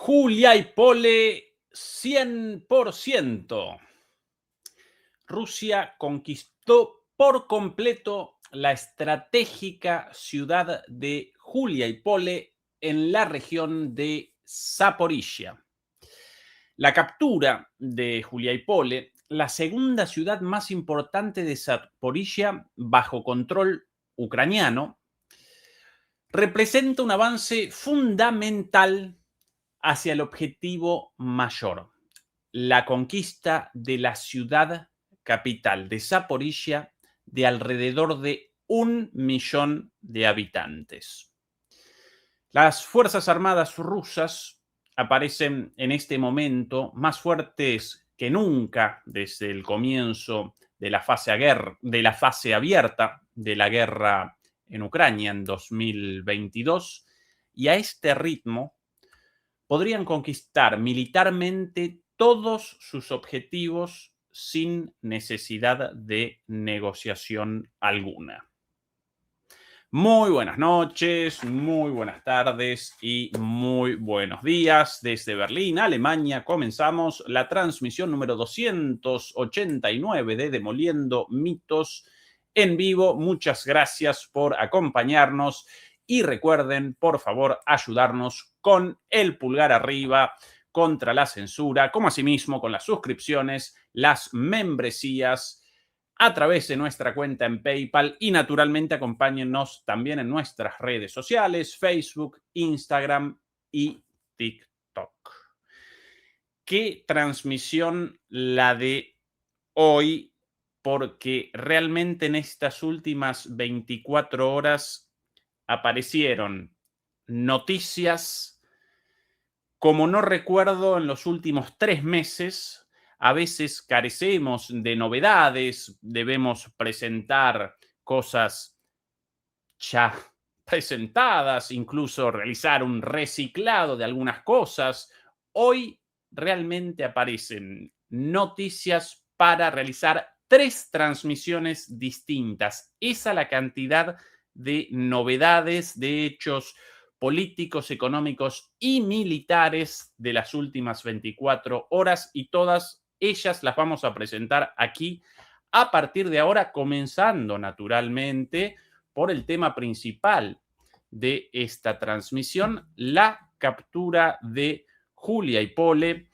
Julia y Pole 100%. Rusia conquistó por completo la estratégica ciudad de Juliápole en la región de Zaporizhia. La captura de Juliápole, la segunda ciudad más importante de Zaporizhia bajo control ucraniano, representa un avance fundamental hacia el objetivo mayor, la conquista de la ciudad capital de Zaporizhia de alrededor de 1 millón de habitantes. Las Fuerzas Armadas rusas aparecen en este momento más fuertes que nunca desde el comienzo de la fase abierta de la guerra en Ucrania en 2022, y a este ritmo podrían conquistar militarmente todos sus objetivos sin necesidad de negociación alguna. Muy buenas noches, muy buenas tardes y muy buenos días. Desde Berlín, Alemania, comenzamos la transmisión número 289 de Demoliendo Mitos en vivo. Muchas gracias por acompañarnos y recuerden, por favor, ayudarnos con el pulgar arriba contra la censura, como asimismo con las suscripciones, las membresías, a través de nuestra cuenta en PayPal y naturalmente acompáñennos también en nuestras redes sociales, Facebook, Instagram y TikTok. ¿Qué transmisión la de hoy? Porque realmente en estas últimas 24 horas aparecieron noticias como no recuerdo en los últimos 3 meses. A veces carecemos de novedades, debemos presentar cosas ya presentadas, incluso realizar un reciclado de algunas cosas. Hoy realmente aparecen noticias para realizar 3 transmisiones distintas. Esa es la cantidad de novedades, de hechos políticos, económicos y militares de las últimas 24 horas, y todas ellas las vamos a presentar aquí a partir de ahora, comenzando naturalmente por el tema principal de esta transmisión, la captura de Juliápole.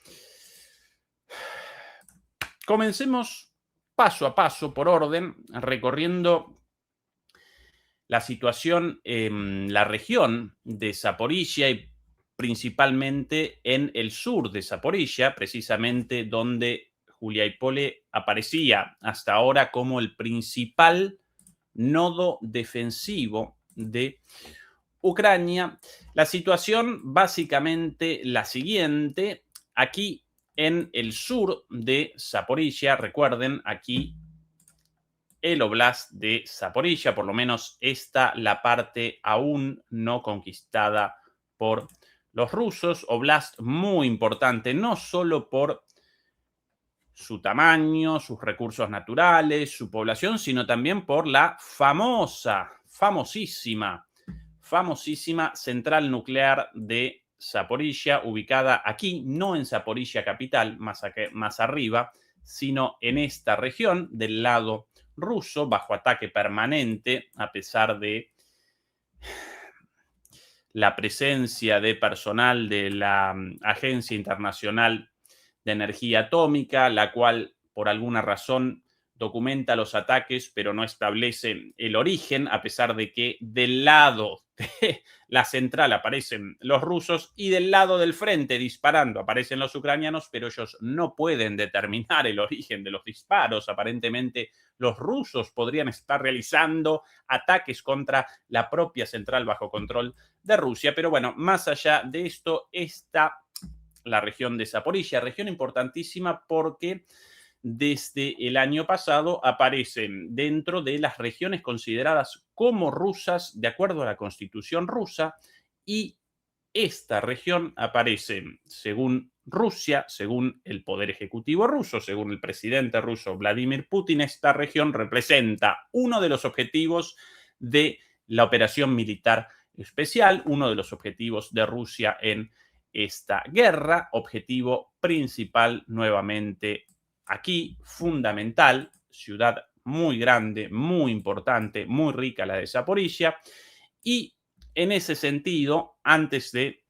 Comencemos paso a paso, por orden, recorriendo la situación en la región de Zaporizhia y principalmente en el sur de Zaporizhia, precisamente donde Juliápole aparecía hasta ahora como el principal nodo defensivo de Ucrania. La situación básicamente la siguiente: aquí en el sur de Zaporizhia, recuerden, aquí el Oblast de Zaporizhia, por lo menos esta la parte aún no conquistada por los rusos. Oblast muy importante, no solo por su tamaño, sus recursos naturales, su población, sino también por la famosísima central nuclear de Zaporizhia, ubicada aquí, no en Zaporizhia capital, más arriba, sino en esta región del lado ruso, bajo ataque permanente, a pesar de la presencia de personal de la Agencia Internacional de Energía Atómica, la cual por alguna razón documenta los ataques, pero no establece el origen, a pesar de que del lado de la central aparecen los rusos y del lado del frente disparando aparecen los ucranianos, pero ellos no pueden determinar el origen de los disparos. Aparentemente los rusos podrían estar realizando ataques contra la propia central bajo control de Rusia. Pero bueno, más allá de esto está la región de Zaporizhia, región importantísima porque desde el año pasado aparecen dentro de las regiones consideradas como rusas de acuerdo a la Constitución rusa, y esta región aparece, según Rusia, según el Poder Ejecutivo ruso, según el presidente ruso Vladimir Putin, esta región representa uno de los objetivos de la operación militar especial, uno de los objetivos de Rusia en esta guerra. Objetivo principal nuevamente aquí, fundamental, ciudad muy grande, muy importante, muy rica la de Zaporizhia. Y en ese sentido, antes de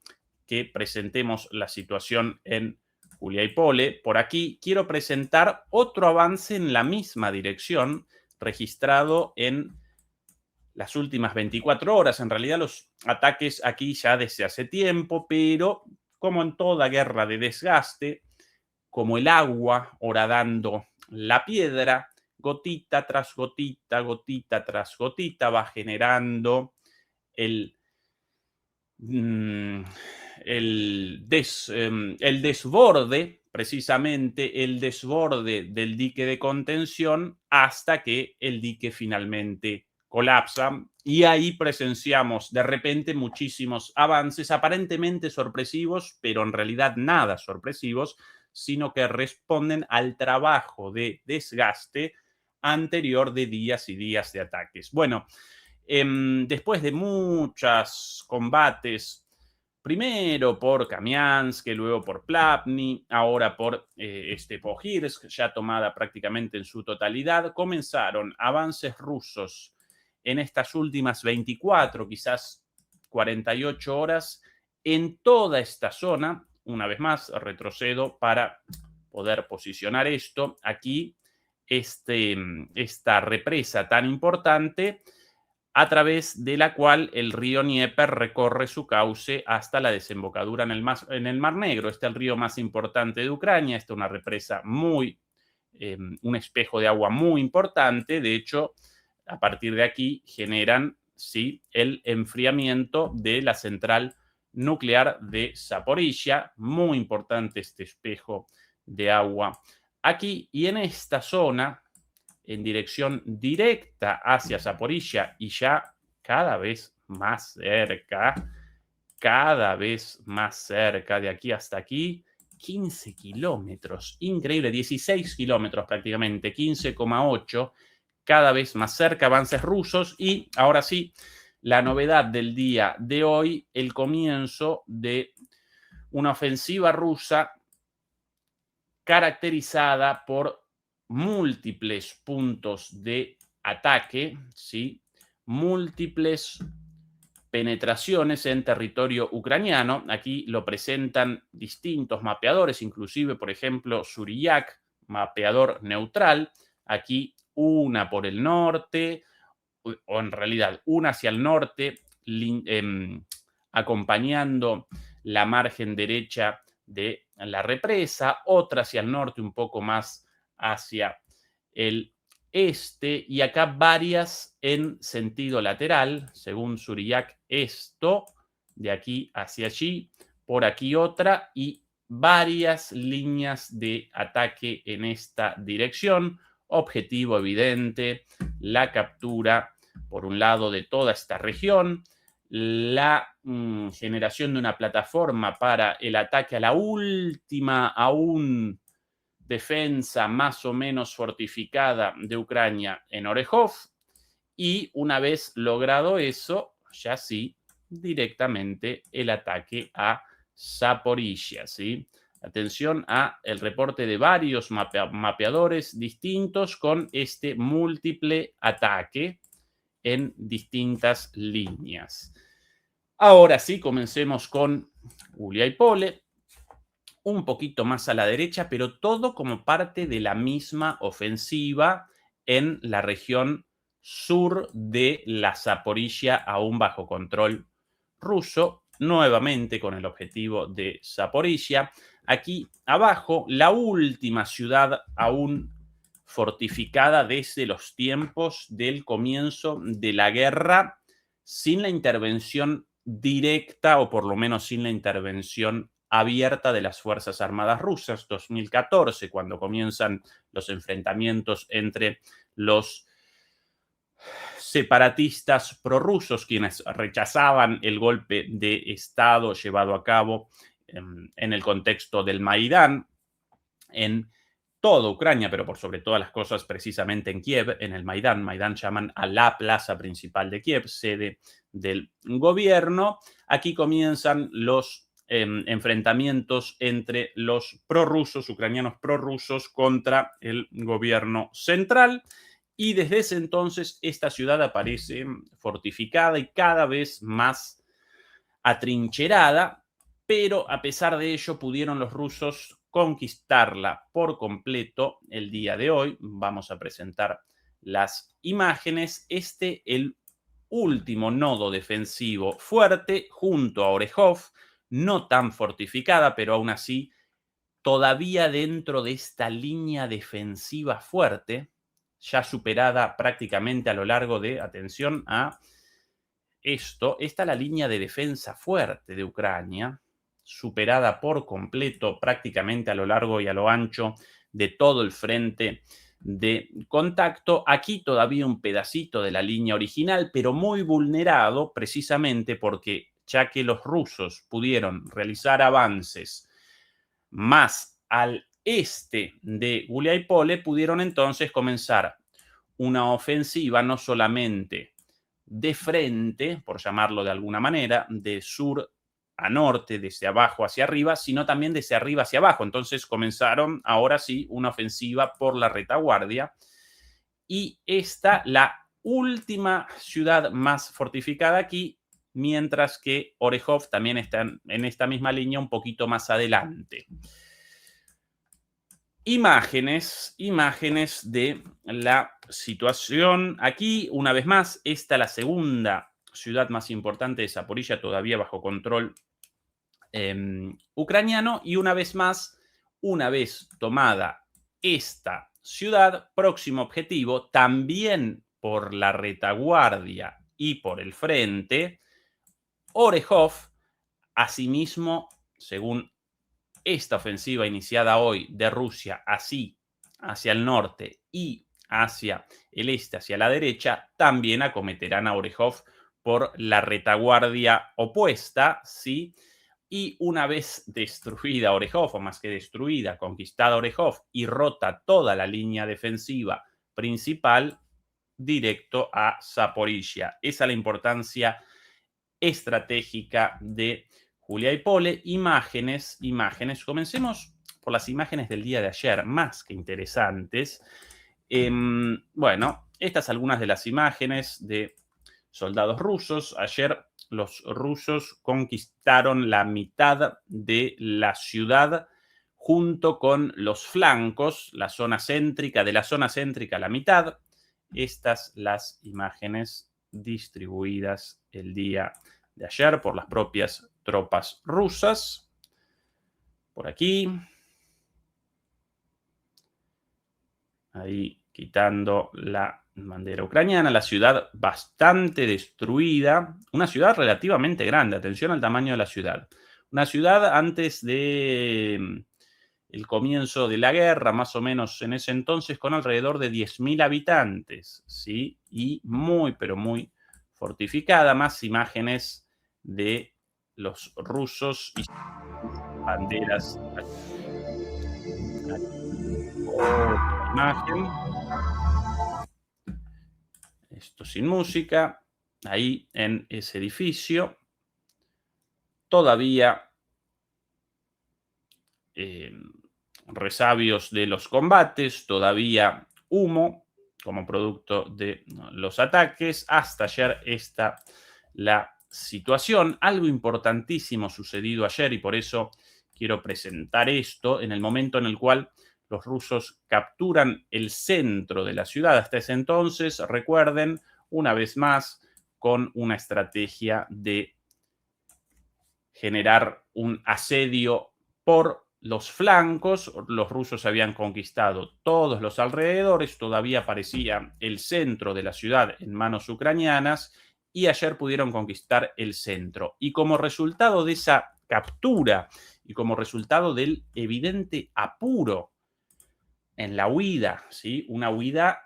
que presentemos la situación en Guliaipole, por aquí quiero presentar otro avance en la misma dirección registrado en las últimas 24 horas. En realidad los ataques aquí ya desde hace tiempo, pero como en toda guerra de desgaste, como el agua horadando la piedra, gotita tras gotita, gotita tras gotita, va generando el, el desborde, precisamente el desborde del dique de contención hasta que el dique finalmente colapsa. Y ahí presenciamos de repente muchísimos avances aparentemente sorpresivos, pero en realidad nada sorpresivos, sino que responden al trabajo de desgaste anterior de días y días de ataques. Bueno, después de muchos combates, primero por Kamiansk, luego por Plavny, ahora por Stepogirsk, ya tomada prácticamente en su totalidad, comenzaron avances rusos en estas últimas 24, quizás 48 horas, en toda esta zona. Una vez más, retrocedo para poder posicionar esto. Aquí, esta represa tan importante, a través de la cual el río Dnieper recorre su cauce hasta la desembocadura en el Mar Negro. Este es el río más importante de Ucrania. Esta es una represa un espejo de agua muy importante. De hecho, a partir de aquí generan, sí, el enfriamiento de la central nuclear de Zaporizhia. Muy importante este espejo de agua aquí. Y en esta zona, en dirección directa hacia Zaporizhia y ya cada vez más cerca de aquí hasta aquí, 15 kilómetros, increíble, 16 kilómetros prácticamente, 15,8, cada vez más cerca, avances rusos. Y ahora sí, la novedad del día de hoy, el comienzo de una ofensiva rusa caracterizada por múltiples puntos de ataque, ¿sí? Múltiples penetraciones en territorio ucraniano. Aquí lo presentan distintos mapeadores, inclusive, por ejemplo, Suriyak, mapeador neutral. Aquí una por el norte, o en realidad una hacia el norte, acompañando la margen derecha de la represa, otra hacia el norte, un poco más hacia el este, y acá varias en sentido lateral, según Suriyak, esto, de aquí hacia allí, por aquí otra, y varias líneas de ataque en esta dirección. Objetivo evidente, la captura, por un lado, de toda esta región, la generación de una plataforma para el ataque a la última aún defensa más o menos fortificada de Ucrania en Orejov, y una vez logrado eso, ya sí, directamente el ataque a Zaporizhia, ¿sí? Atención a el reporte de varios mapeadores distintos con este múltiple ataque en distintas líneas. Ahora sí, comencemos con Guliaipole, un poquito más a la derecha, pero todo como parte de la misma ofensiva en la región sur de la Zaporizhia, aún bajo control ruso, nuevamente con el objetivo de Zaporizhia. Aquí abajo, la última ciudad aún fortificada desde los tiempos del comienzo de la guerra, sin la intervención directa, o por lo menos sin la intervención abierta de las Fuerzas Armadas rusas. 2014, cuando comienzan los enfrentamientos entre los separatistas prorrusos, quienes rechazaban el golpe de Estado llevado a cabo en el contexto del Maidán, en toda Ucrania, pero por sobre todas las cosas precisamente en Kiev, en el Maidán. Maidán llaman a la plaza principal de Kiev, sede del gobierno. Aquí comienzan los enfrentamientos entre los prorrusos, ucranianos prorrusos, contra el gobierno central. Y desde ese entonces esta ciudad aparece fortificada y cada vez más atrincherada, pero a pesar de ello pudieron los rusos conquistarla por completo el día de hoy. Vamos a presentar las imágenes. El último nodo defensivo fuerte junto a Orejov, no tan fortificada, pero aún así todavía dentro de esta línea defensiva fuerte, ya superada prácticamente a lo largo de, atención a esto, está la línea de defensa fuerte de Ucrania, superada por completo prácticamente a lo largo y a lo ancho de todo el frente de contacto. Aquí todavía un pedacito de la línea original, pero muy vulnerado precisamente porque ya que los rusos pudieron realizar avances más al este de Guliáy-Pole, pudieron entonces comenzar una ofensiva no solamente de frente, por llamarlo de alguna manera, de sur a norte, desde abajo hacia arriba, sino también desde arriba hacia abajo. Entonces comenzaron, ahora sí, una ofensiva por la retaguardia. Y esta, la última ciudad más fortificada aquí, mientras que Orejov también está en esta misma línea un poquito más adelante. Imágenes de la situación. Aquí, una vez más, esta la segunda ciudad más importante de Zaporilla, todavía bajo control ucraniano. Y una vez más, una vez tomada esta ciudad, próximo objetivo, también por la retaguardia y por el frente, Orejov, asimismo, según esta ofensiva iniciada hoy de Rusia, así hacia el norte y hacia el este, hacia la derecha, también acometerán a Orejov por la retaguardia opuesta, ¿sí? Y una vez destruida Orejov, o más que destruida, conquistada Orejov y rota toda la línea defensiva principal, directo a Zaporilla. Esa es la importancia estratégica de Guliáy-Pole. Imágenes. Comencemos por las imágenes del día de ayer, más que interesantes. Bueno, estas algunas de las imágenes de soldados rusos. Ayer los rusos conquistaron la mitad de la ciudad junto con los flancos, la zona céntrica, de la zona céntrica la mitad. Estas las imágenes distribuidas el día de ayer por las propias tropas rusas. Por aquí. Ahí quitando la bandera ucraniana. La ciudad bastante destruida. Una ciudad relativamente grande. Atención al tamaño de la ciudad. Una ciudad antes de el comienzo de la guerra, más o menos en ese entonces, con alrededor de 10.000 habitantes, ¿sí? Y muy, pero muy fortificada. Más imágenes de los rusos y banderas. Otra imagen. Esto sin música. Ahí en ese edificio. Todavía resabios de los combates, todavía humo como producto de los ataques. Hasta ayer está la situación. Algo importantísimo sucedido ayer y por eso quiero presentar esto en el momento en el cual los rusos capturan el centro de la ciudad. Hasta ese entonces, recuerden, una vez más, con una estrategia de generar un asedio por los flancos. Los rusos habían conquistado todos los alrededores, todavía parecía el centro de la ciudad en manos ucranianas y ayer pudieron conquistar el centro. Y como resultado de esa captura y como resultado del evidente apuro en la huida, ¿sí? Una huida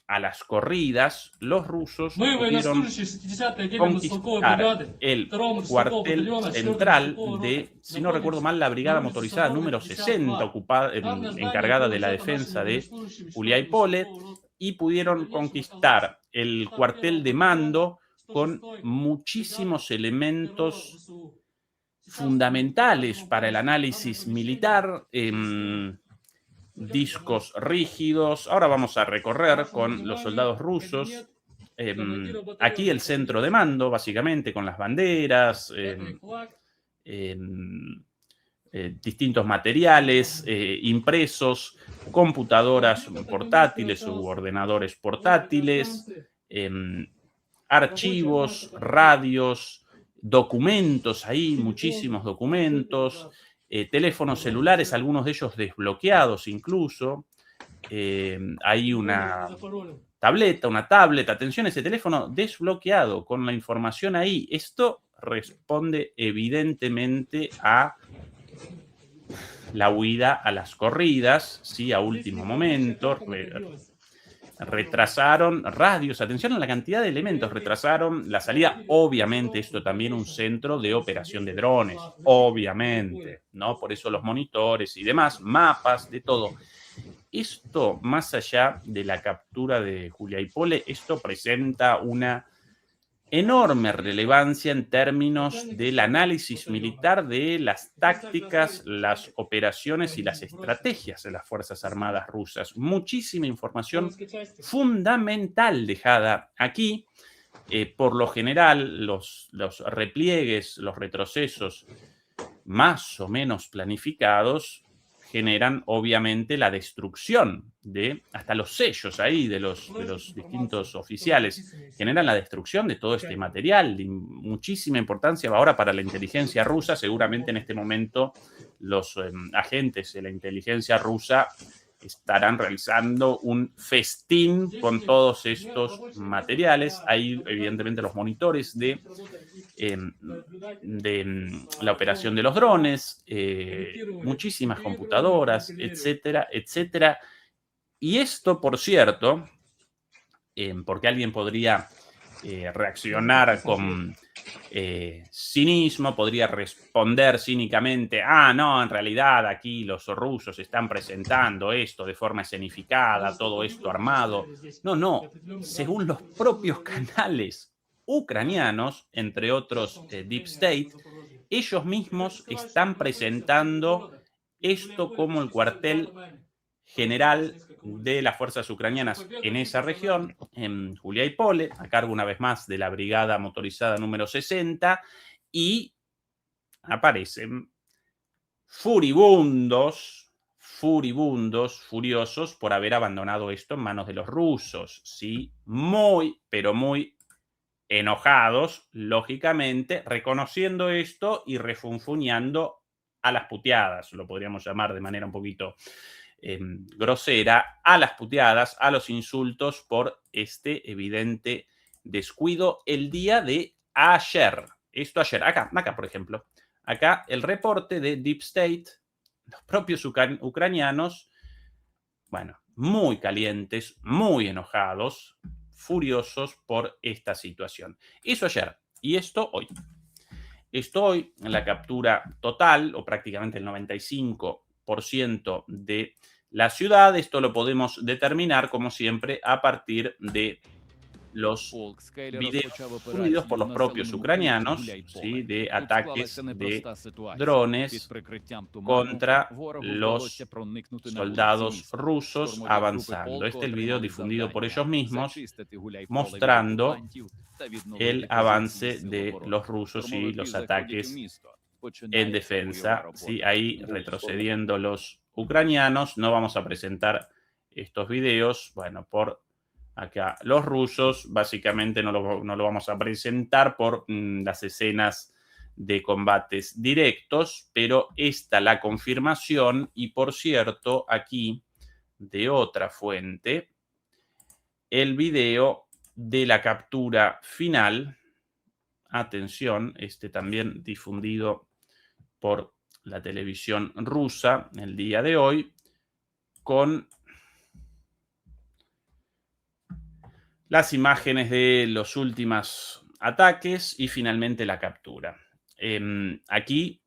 a las corridas, los rusos pudieron conquistar el cuartel central de, si no recuerdo mal, la brigada motorizada número 60, encargada de la defensa de Guliáy-Pole, y pudieron conquistar el cuartel de mando con muchísimos elementos fundamentales para el análisis militar, discos rígidos. Ahora vamos a recorrer con los soldados rusos. Aquí el centro de mando, básicamente, con las banderas, distintos materiales impresos, computadoras portátiles u ordenadores portátiles, archivos, radios, documentos ahí, muchísimos documentos, teléfonos celulares, algunos de ellos desbloqueados incluso. Hay una tablet, atención, ese teléfono desbloqueado con la información ahí. Esto responde evidentemente a la huida a las corridas, ¿sí? A último momento. Retrasaron radios, atención a la cantidad de elementos, retrasaron la salida. Obviamente, esto también un centro de operación de drones, obviamente, ¿no? Por eso los monitores y demás, mapas, de todo. Esto, más allá de la captura de Julia y Pole, esto presenta una enorme relevancia en términos del análisis militar de las tácticas, las operaciones y las estrategias de las Fuerzas Armadas rusas. Muchísima información fundamental dejada aquí. Por lo general, los repliegues, los retrocesos más o menos planificados generan obviamente la destrucción de, hasta los sellos ahí de los distintos oficiales, generan la destrucción de todo este material, de muchísima importancia ahora para la inteligencia rusa. Seguramente en este momento los agentes de la inteligencia rusa estarán realizando un festín con todos estos materiales. Hay evidentemente los monitores de la operación de los drones, muchísimas computadoras, etcétera, etcétera. Y esto, por cierto, porque alguien podría reaccionar con cinismo, podría responder cínicamente, no, en realidad aquí los rusos están presentando esto de forma escenificada, todo esto armado. No, según los propios canales ucranianos, entre otros Deep State, ellos mismos están presentando esto como el cuartel general de las fuerzas ucranianas en esa región, en Julia y Pole, a cargo una vez más de la Brigada Motorizada número 60, y aparecen furiosos por haber abandonado esto en manos de los rusos, ¿sí? Muy, pero muy enojados, lógicamente, reconociendo esto y refunfuñando a las puteadas, lo podríamos llamar de manera un poquito grosera, a las puteadas, a los insultos por este evidente descuido el día de ayer. Esto ayer, acá por ejemplo, acá el reporte de Deep State, los propios ucranianos, bueno, muy calientes, muy enojados, furiosos por esta situación. Eso ayer y esto hoy. Esto hoy, en la captura total, o prácticamente el 95% de la ciudad. Esto lo podemos determinar, como siempre, a partir de los videos difundidos por los propios ucranianos, ¿sí? De ataques de drones contra los soldados rusos avanzando. Este es el video difundido por ellos mismos, mostrando el avance de los rusos y los ataques en defensa, ¿sí? Ahí retrocediendo los ucranianos. No vamos a presentar estos videos, bueno, por acá los rusos, básicamente no lo vamos a presentar por las escenas de combates directos, pero esta la confirmación. Y por cierto, aquí de otra fuente, el video de la captura final. Atención, este también difundido por la televisión rusa el día de hoy, con las imágenes de los últimos ataques y finalmente la captura. Aquí,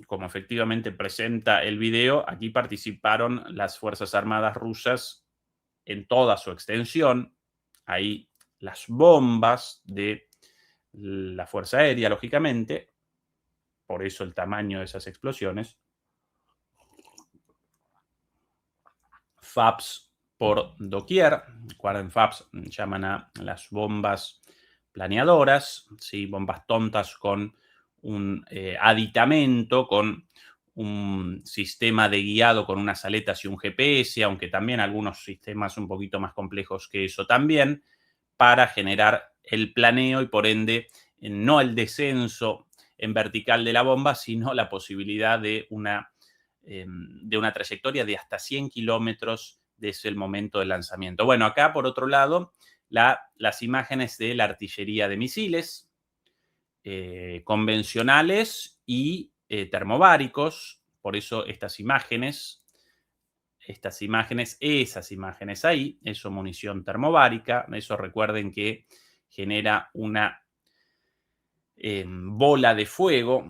como efectivamente presenta el video, aquí participaron las Fuerzas Armadas rusas en toda su extensión. Ahí las bombas de la Fuerza Aérea, lógicamente, por eso el tamaño de esas explosiones. FABs por doquier. Recuerden, FABs llaman a las bombas planeadoras, ¿sí? Bombas tontas con un aditamento, con un sistema de guiado con unas aletas y un GPS, aunque también algunos sistemas un poquito más complejos que eso también, para generar el planeo y por ende no el descenso en vertical de la bomba, sino la posibilidad de una trayectoria de hasta 100 kilómetros desde el momento del lanzamiento. Bueno, acá por otro lado, las imágenes de la artillería de misiles convencionales y termobáricos. Por eso esas imágenes ahí, eso munición termobárica, eso recuerden que genera una bola de fuego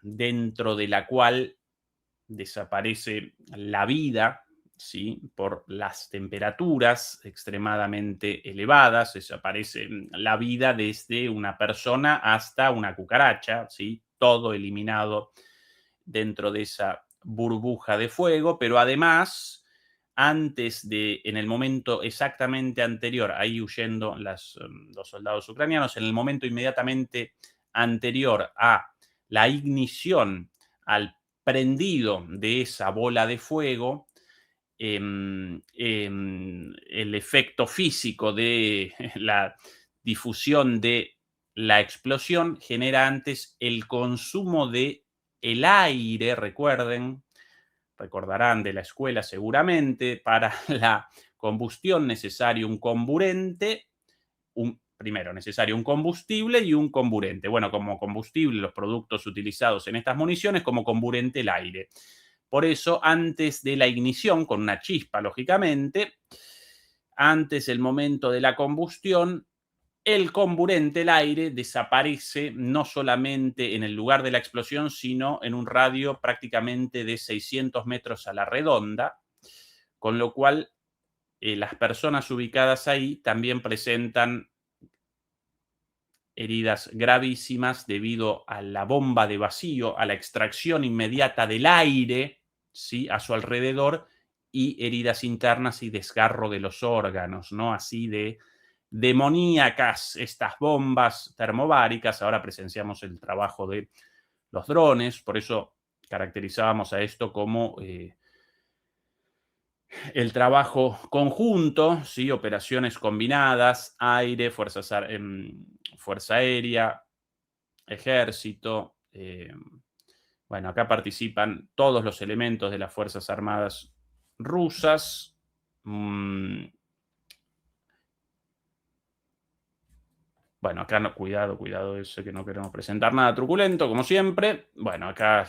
dentro de la cual desaparece la vida, ¿sí? Por las temperaturas extremadamente elevadas, desaparece la vida desde una persona hasta una cucaracha, ¿sí? Todo eliminado dentro de esa burbuja de fuego, pero además, en el momento exactamente anterior, ahí huyendo los soldados ucranianos, en el momento inmediatamente anterior a la ignición, al prendido de esa bola de fuego, el efecto físico de la difusión de la explosión genera antes el consumo de el aire, recordarán de la escuela seguramente, para la combustión necesario un comburente, primero necesario un combustible y un comburente. Bueno, como combustible los productos utilizados en estas municiones, como comburente el aire. Por eso, antes de la ignición, con una chispa, lógicamente, antes del momento de la combustión, el comburente, el aire, desaparece no solamente en el lugar de la explosión, sino en un radio prácticamente de 600 metros a la redonda, con lo cual las personas ubicadas ahí también presentan heridas gravísimas debido a la bomba de vacío, a la extracción inmediata del aire, ¿sí? A su alrededor, y heridas internas y desgarro de los órganos, ¿no? Así de demoníacas estas bombas termobáricas. Ahora presenciamos el trabajo de los drones, por eso caracterizábamos a esto como el trabajo conjunto, ¿sí? Operaciones combinadas, aire, fuerza aérea, ejército. Bueno, acá participan todos los elementos de las Fuerzas Armadas rusas. Bueno, acá no, cuidado, eso que no queremos presentar nada truculento, como siempre. Bueno, acá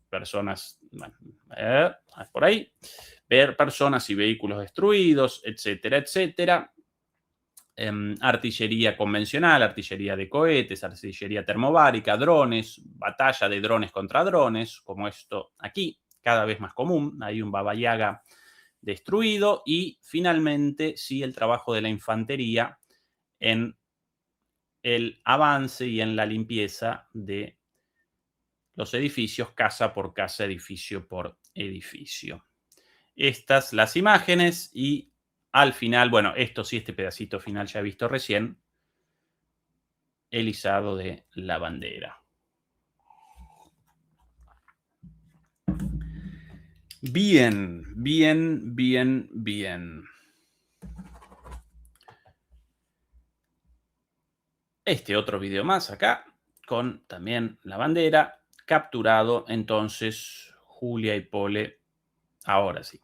personas, bueno, por ahí, ver personas y vehículos destruidos, etcétera, etcétera. Artillería convencional, artillería de cohetes, artillería termobárica, drones, batalla de drones contra drones, como esto aquí, cada vez más común. Hay un Baba Yaga destruido y finalmente sí el trabajo de la infantería en el avance y en la limpieza de los edificios, casa por casa, edificio por edificio. Estas las imágenes y al final, bueno, esto sí, este pedacito final ya he visto recién, el izado de la bandera. Bien, bien, bien, bien. Este otro video más acá, con también la bandera, capturado entonces Julia y Pole, ahora sí,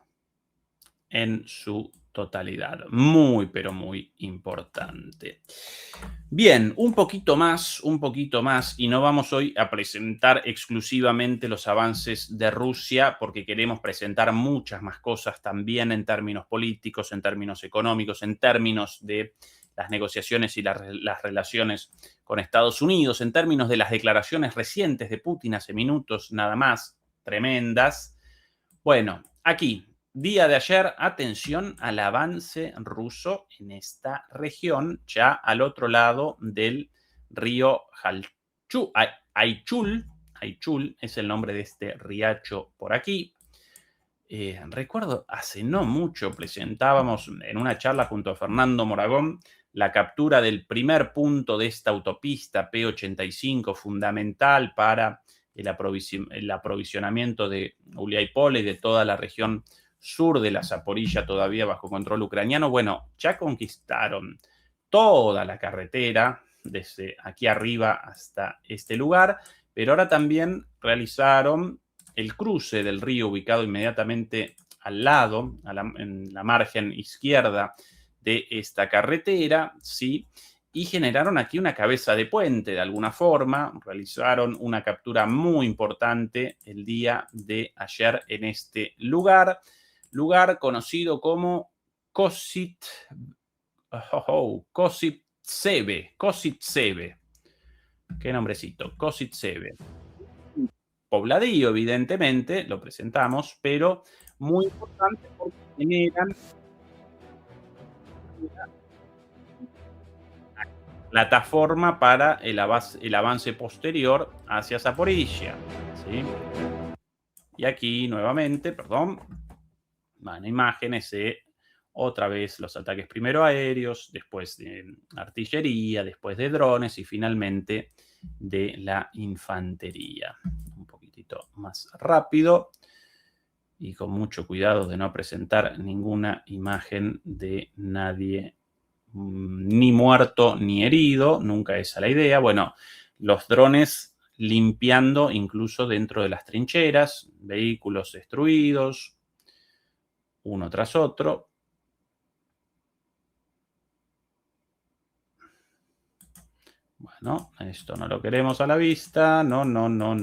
en su totalidad. Muy, pero muy importante. Bien, un poquito más, y no vamos hoy a presentar exclusivamente los avances de Rusia, porque queremos presentar muchas más cosas también en términos políticos, en términos económicos, en términos de las negociaciones y las relaciones con Estados Unidos, en términos de las declaraciones recientes de Putin hace minutos nada más, tremendas. Bueno, aquí, día de ayer, atención al avance ruso en esta región, ya al otro lado del río Aichul, Aichul es el nombre de este riacho por aquí. Recuerdo, hace no mucho presentábamos en una charla junto a Fernando Moragón la captura del primer punto de esta autopista P85, fundamental para el aprovisionamiento de Uliaipole y de toda la región sur de la Zaporilla, todavía bajo control ucraniano. Bueno, ya conquistaron toda la carretera desde aquí arriba hasta este lugar, pero ahora también realizaron el cruce del río ubicado inmediatamente al lado, en la margen izquierda de esta carretera, ¿sí? Y generaron aquí una cabeza de puente de alguna forma, realizaron una captura muy importante el día de ayer en este lugar conocido como Kozitzebe. Qué nombrecito, Kozitzebe. Pobladío, evidentemente, lo presentamos, pero muy importante porque generan una plataforma para el avance posterior hacia Zaporilla, ¿sí? Y aquí nuevamente, perdón, van imágenes de otra vez los ataques primero aéreos, después de artillería, después de drones y finalmente de la infantería. Un poquitito más rápido y con mucho cuidado de no presentar ninguna imagen de nadie ni muerto ni herido, nunca esa la idea. Bueno, los drones limpiando incluso dentro de las trincheras, vehículos destruidos, uno tras otro. Bueno, esto no lo queremos a la vista. No. Bueno,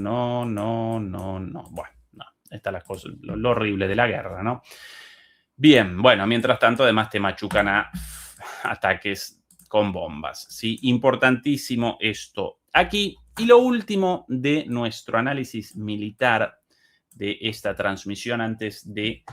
no. Esta es la cosa, lo horrible de la guerra, ¿no? Bien, bueno, mientras tanto, además te machucan a ataques con bombas, ¿sí? Importantísimo esto aquí. Y lo último de nuestro análisis militar de esta transmisión antes de,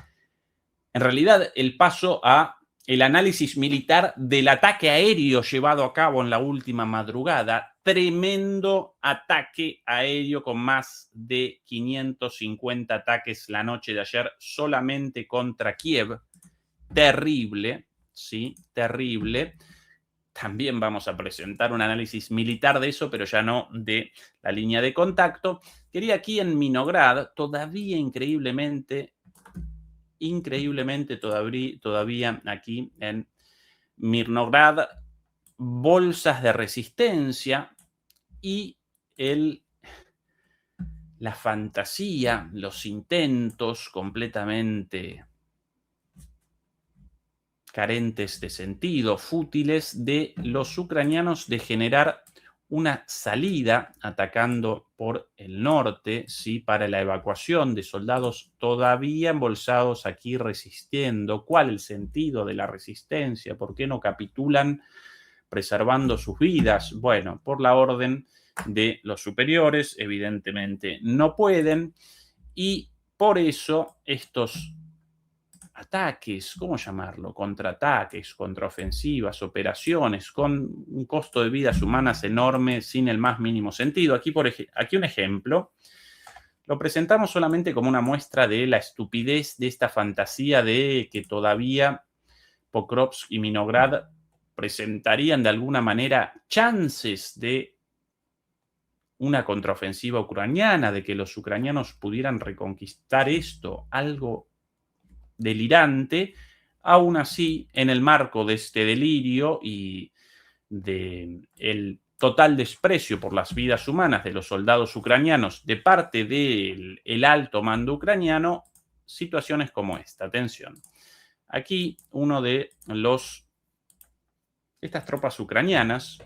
en realidad, el paso a el análisis militar del ataque aéreo llevado a cabo en la última madrugada. Tremendo ataque aéreo con más de 550 ataques la noche de ayer solamente contra Kiev. Terrible, ¿sí? Terrible. También vamos a presentar un análisis militar de eso, pero ya no de la línea de contacto. Quería aquí en Minograd, todavía increíblemente todavía aquí en Mirnograd, bolsas de resistencia y la fantasía, los intentos completamente carentes de sentido, fútiles, de los ucranianos de generar una salida atacando por el norte, ¿sí? Para la evacuación de soldados todavía embolsados aquí resistiendo. ¿Cuál el sentido de la resistencia? ¿Por qué no capitulan preservando sus vidas? Bueno, por la orden de los superiores, evidentemente no pueden, y por eso estos ataques, ¿cómo llamarlo? Contraataques, contraofensivas, operaciones con un costo de vidas humanas enorme sin el más mínimo sentido. Aquí un ejemplo. Lo presentamos solamente como una muestra de la estupidez de esta fantasía de que todavía Pokrovsk y Minograd presentarían de alguna manera chances de una contraofensiva ucraniana, de que los ucranianos pudieran reconquistar esto, algo delirante. Aún así, en el marco de este delirio y del total desprecio por las vidas humanas de los soldados ucranianos de parte del alto mando ucraniano, situaciones como esta. Atención. Aquí uno de estas tropas ucranianas,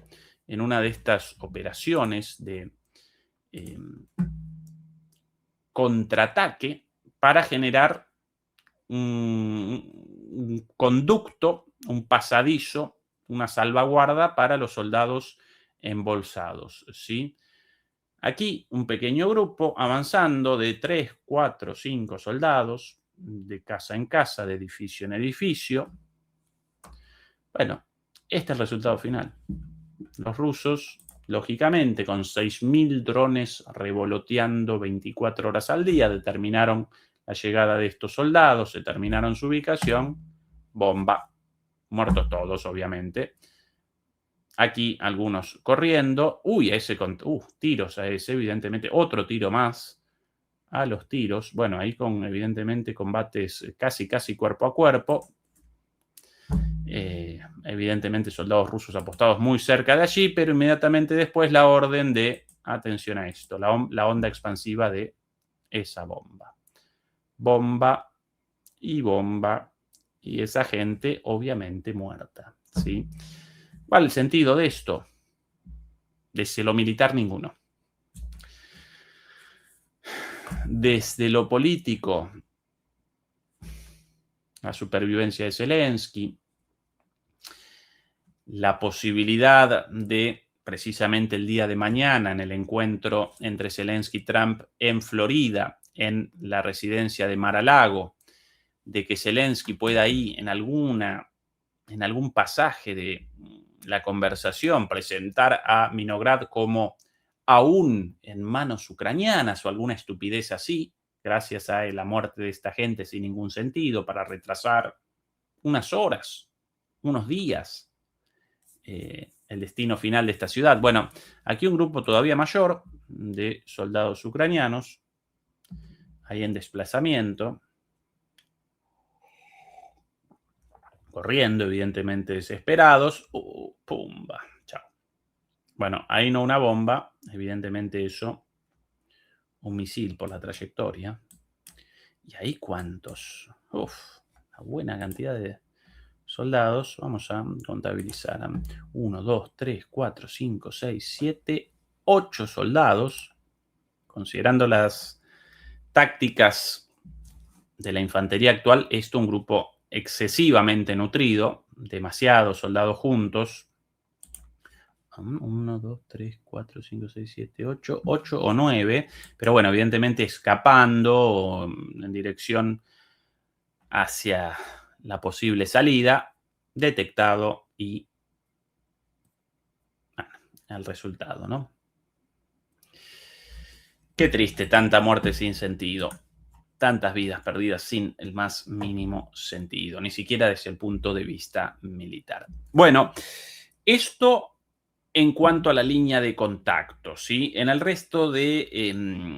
en una de estas operaciones de contraataque para generar un conducto, un pasadizo, una salvaguarda para los soldados embolsados, ¿sí? Aquí un pequeño grupo avanzando de 3, 4, 5 soldados, de casa en casa, de edificio en edificio. Bueno, este es el resultado final. Los rusos lógicamente, con 6.000 drones revoloteando 24 horas al día, determinaron la llegada de estos soldados, determinaron su ubicación, bomba, muertos todos, obviamente. Aquí algunos corriendo, tiros a ese, evidentemente, otro tiro más a los tiros, bueno, ahí con, evidentemente, combates casi cuerpo a cuerpo. Evidentemente soldados rusos apostados muy cerca de allí, pero inmediatamente después la orden de, atención a esto, la onda expansiva de esa bomba. Bomba, y esa gente obviamente muerta, ¿sí? ¿Cuál es el sentido de esto? Desde lo militar, ninguno. Desde lo político, la supervivencia de Zelensky, la posibilidad de, precisamente el día de mañana, en el encuentro entre Zelensky y Trump en Florida, en la residencia de Mar-a-Lago, de que Zelensky pueda ahí en algún pasaje de la conversación presentar a Vinogradov como aún en manos ucranianas o alguna estupidez así, gracias a la muerte de esta gente sin ningún sentido, para retrasar unas horas, unos días, el destino final de esta ciudad. Bueno, aquí un grupo todavía mayor de soldados ucranianos, ahí en desplazamiento, corriendo, evidentemente desesperados. ¡Pumba! Chao. Bueno, ahí no una bomba, evidentemente eso, un misil por la trayectoria. ¿Y ahí cuántos? Una buena cantidad de soldados. Vamos a contabilizar. 1, 2, 3, 4, 5, 6, 7, 8 soldados, considerando las tácticas de la infantería actual, esto un grupo excesivamente nutrido, demasiados soldados juntos. 1, 2, 3, 4, 5, 6, 7, 8 o 9, pero bueno, evidentemente escapando en dirección hacia la posible salida, detectado y el resultado, ¿no? Qué triste, tanta muerte sin sentido, tantas vidas perdidas sin el más mínimo sentido, ni siquiera desde el punto de vista militar. Bueno, esto en cuanto a la línea de contacto, ¿sí? En el resto de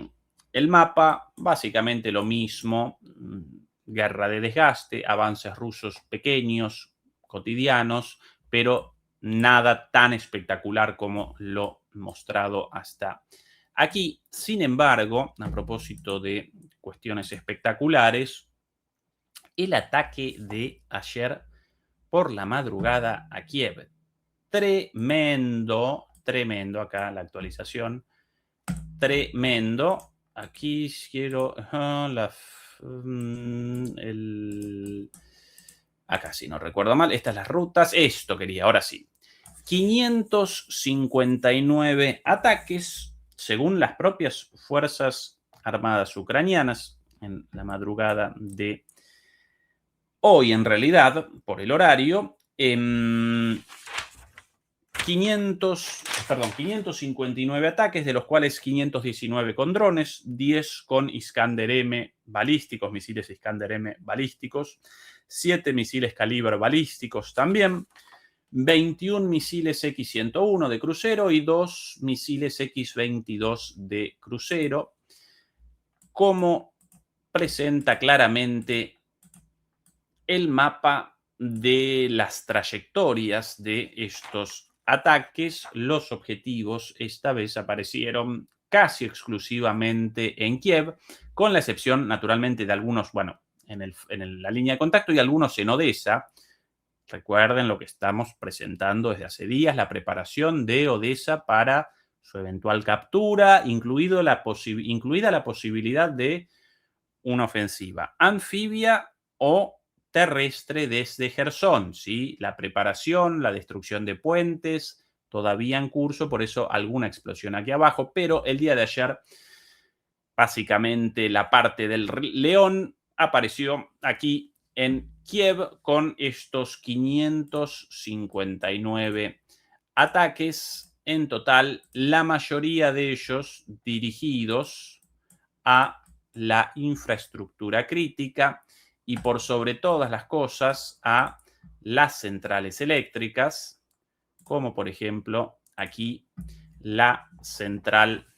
el mapa, básicamente lo mismo, guerra de desgaste, avances rusos pequeños, cotidianos, pero nada tan espectacular como lo mostrado hasta aquí. Sin embargo, a propósito de cuestiones espectaculares, el ataque de ayer por la madrugada a Kiev. Tremendo, acá la actualización, tremendo. Aquí quiero acá si no recuerdo mal, estas las rutas, esto quería, ahora sí. 559 ataques, según las propias Fuerzas Armadas ucranianas, en la madrugada de hoy, en realidad, por el horario. 559 ataques, de los cuales 519 con drones, 10 con Iskander-M balísticos, misiles Iskander-M balísticos, 7 misiles Kalibr balísticos también, 21 misiles X-101 de crucero y 2 misiles X-22 de crucero, como presenta claramente el mapa de las trayectorias de estos ataques. Los objetivos esta vez aparecieron casi exclusivamente en Kiev, con la excepción, naturalmente, de algunos, bueno, en la línea de contacto y algunos en Odessa. Recuerden lo que estamos presentando desde hace días, la preparación de Odessa para su eventual captura, incluida la posibilidad de una ofensiva anfibia o terrestre desde Jersón, ¿sí? La preparación, la destrucción de puentes, todavía en curso, por eso alguna explosión aquí abajo, pero el día de ayer, básicamente la parte del León apareció aquí en Kiev con estos 559 ataques en total, la mayoría de ellos dirigidos a la infraestructura crítica y por sobre todas las cosas a las centrales eléctricas, como por ejemplo aquí la central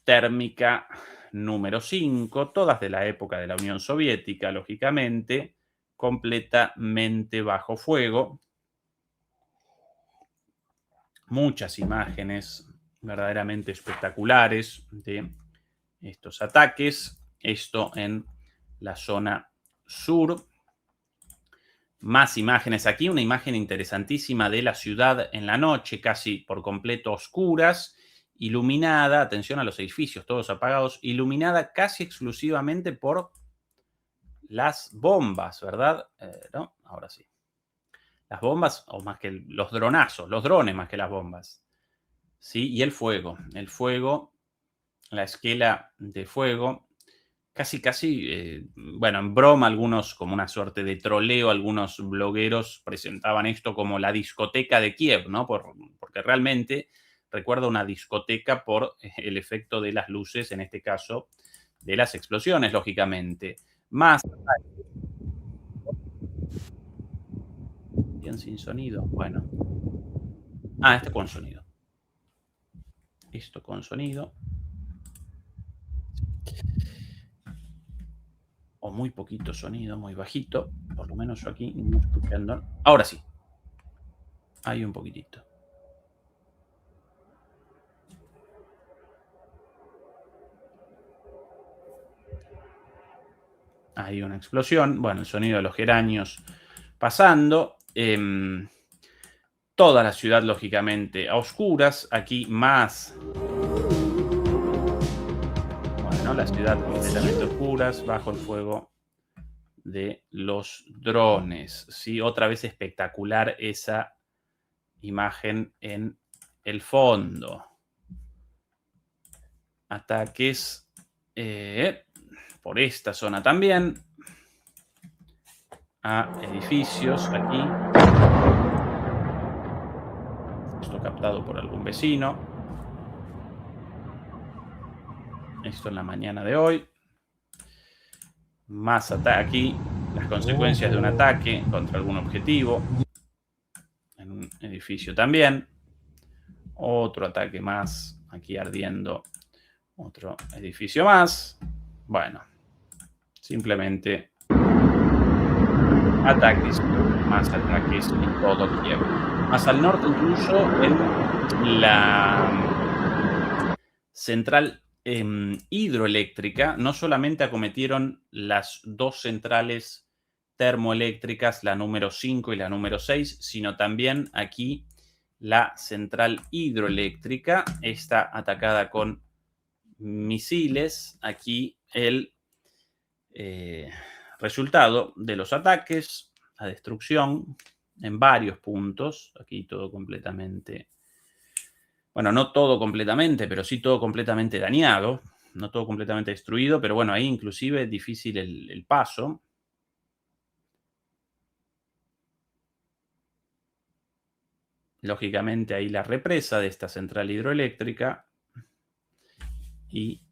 térmica número 5, todas de la época de la Unión Soviética, lógicamente, completamente bajo fuego. Muchas imágenes verdaderamente espectaculares de estos ataques. Esto en la zona sur. Más imágenes aquí, una imagen interesantísima de la ciudad en la noche, casi por completo oscuras, iluminada, atención a los edificios, todos apagados, iluminada casi exclusivamente por las bombas, ¿verdad? ¿No? Ahora sí. Las bombas, o más que los dronazos, los drones más que las bombas. ¿Sí? Y el fuego, la esquela de fuego, casi, bueno, en broma algunos, como una suerte de troleo, algunos blogueros presentaban esto como la discoteca de Kiev, ¿no? Porque realmente recuerda una discoteca por el efecto de las luces, en este caso, de las explosiones, lógicamente. Más... Bien sin sonido, bueno. Este con sonido. Esto con sonido. O muy poquito sonido, muy bajito. Por lo menos yo aquí no escuchando. Ahora sí. Hay un poquitito. Hay una explosión. Bueno, el sonido de los geranios pasando. Toda la ciudad, lógicamente, a oscuras. Aquí más... Bueno, la ciudad completamente a oscuras, bajo el fuego de los drones. Sí, otra vez espectacular esa imagen en el fondo. Ataques por esta zona también. A edificios aquí. Esto captado por algún vecino. Esto en la mañana de hoy. Más aquí. Las consecuencias de un ataque contra algún objetivo. En un edificio también. Otro ataque más. Aquí ardiendo otro edificio más. Bueno. Simplemente ataques. Más ataques en todo Kiev. Más al norte incluso en la central hidroeléctrica. No solamente acometieron las dos centrales termoeléctricas, la número 5 y la número 6, sino también aquí la central hidroeléctrica. Está atacada con misiles. Aquí el resultado de los ataques, la destrucción en varios puntos. Aquí todo completamente... Bueno, no todo completamente, pero sí todo completamente dañado. No todo completamente destruido, pero bueno, ahí inclusive es difícil el paso. Lógicamente ahí la represa de esta central hidroeléctrica y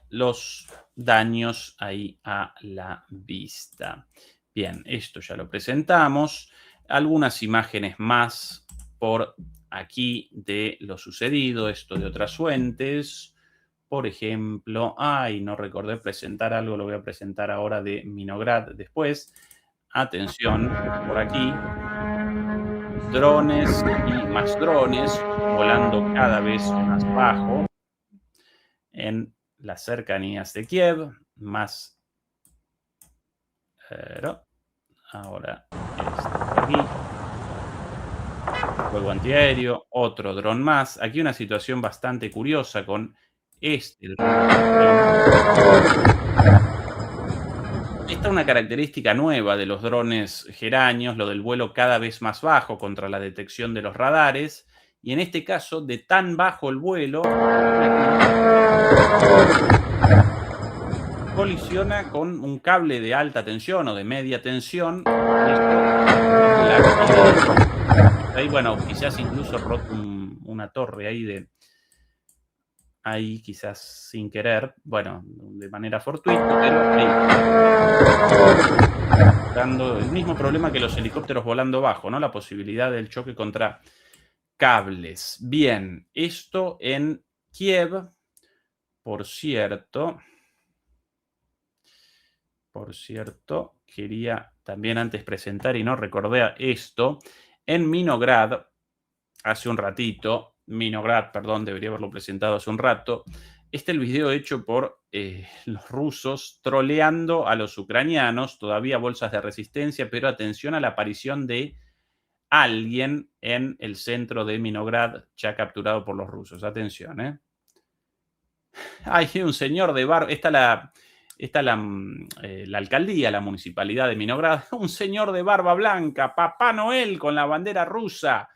los daños ahí a la vista. Bien, esto ya lo presentamos. Algunas imágenes más por aquí de lo sucedido, esto de otras fuentes. Por ejemplo, no recordé presentar algo, lo voy a presentar ahora de Minograd después. Atención, por aquí. Drones y más drones volando cada vez más bajo en las cercanías de Kiev. Más... ahora aquí. Fuego antiaéreo, otro dron más. Aquí una situación bastante curiosa con este dron. Esta es una característica nueva de los drones geranios, lo del vuelo cada vez más bajo contra la detección de los radares. Y en este caso, de tan bajo el vuelo, colisiona con un cable de alta tensión o de media tensión. ahí, bueno, quizás incluso roto una torre ahí quizás sin querer, bueno, de manera fortuita, pero ahí, dando el mismo problema que los helicópteros volando bajo, ¿no? La posibilidad del choque contra cables. Bien, esto en Kiev, por cierto, quería también antes presentar, y no recordé esto, en Minograd, hace un ratito, Minograd, perdón, debería haberlo presentado hace un rato, el video hecho por los rusos troleando a los ucranianos, todavía bolsas de resistencia, pero atención a la aparición de alguien en el centro de Minograd ya capturado por los rusos. Atención, ¿eh? Hay un señor de barba, está la alcaldía, la municipalidad de Minograd, un señor de barba blanca, Papá Noel con la bandera rusa.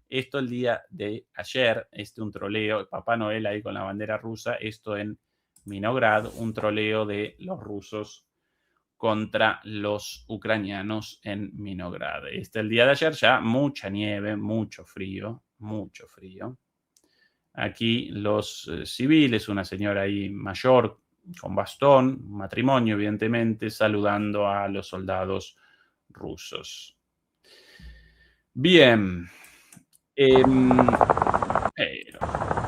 Esto el día de ayer, un troleo, Papá Noel ahí con la bandera rusa, esto en Minograd, un troleo de los rusos contra los ucranianos en Minograd. El día de ayer ya mucha nieve, mucho frío, mucho frío. Aquí los civiles, una señora ahí mayor con bastón, un matrimonio evidentemente, saludando a los soldados rusos. Bien. Pero,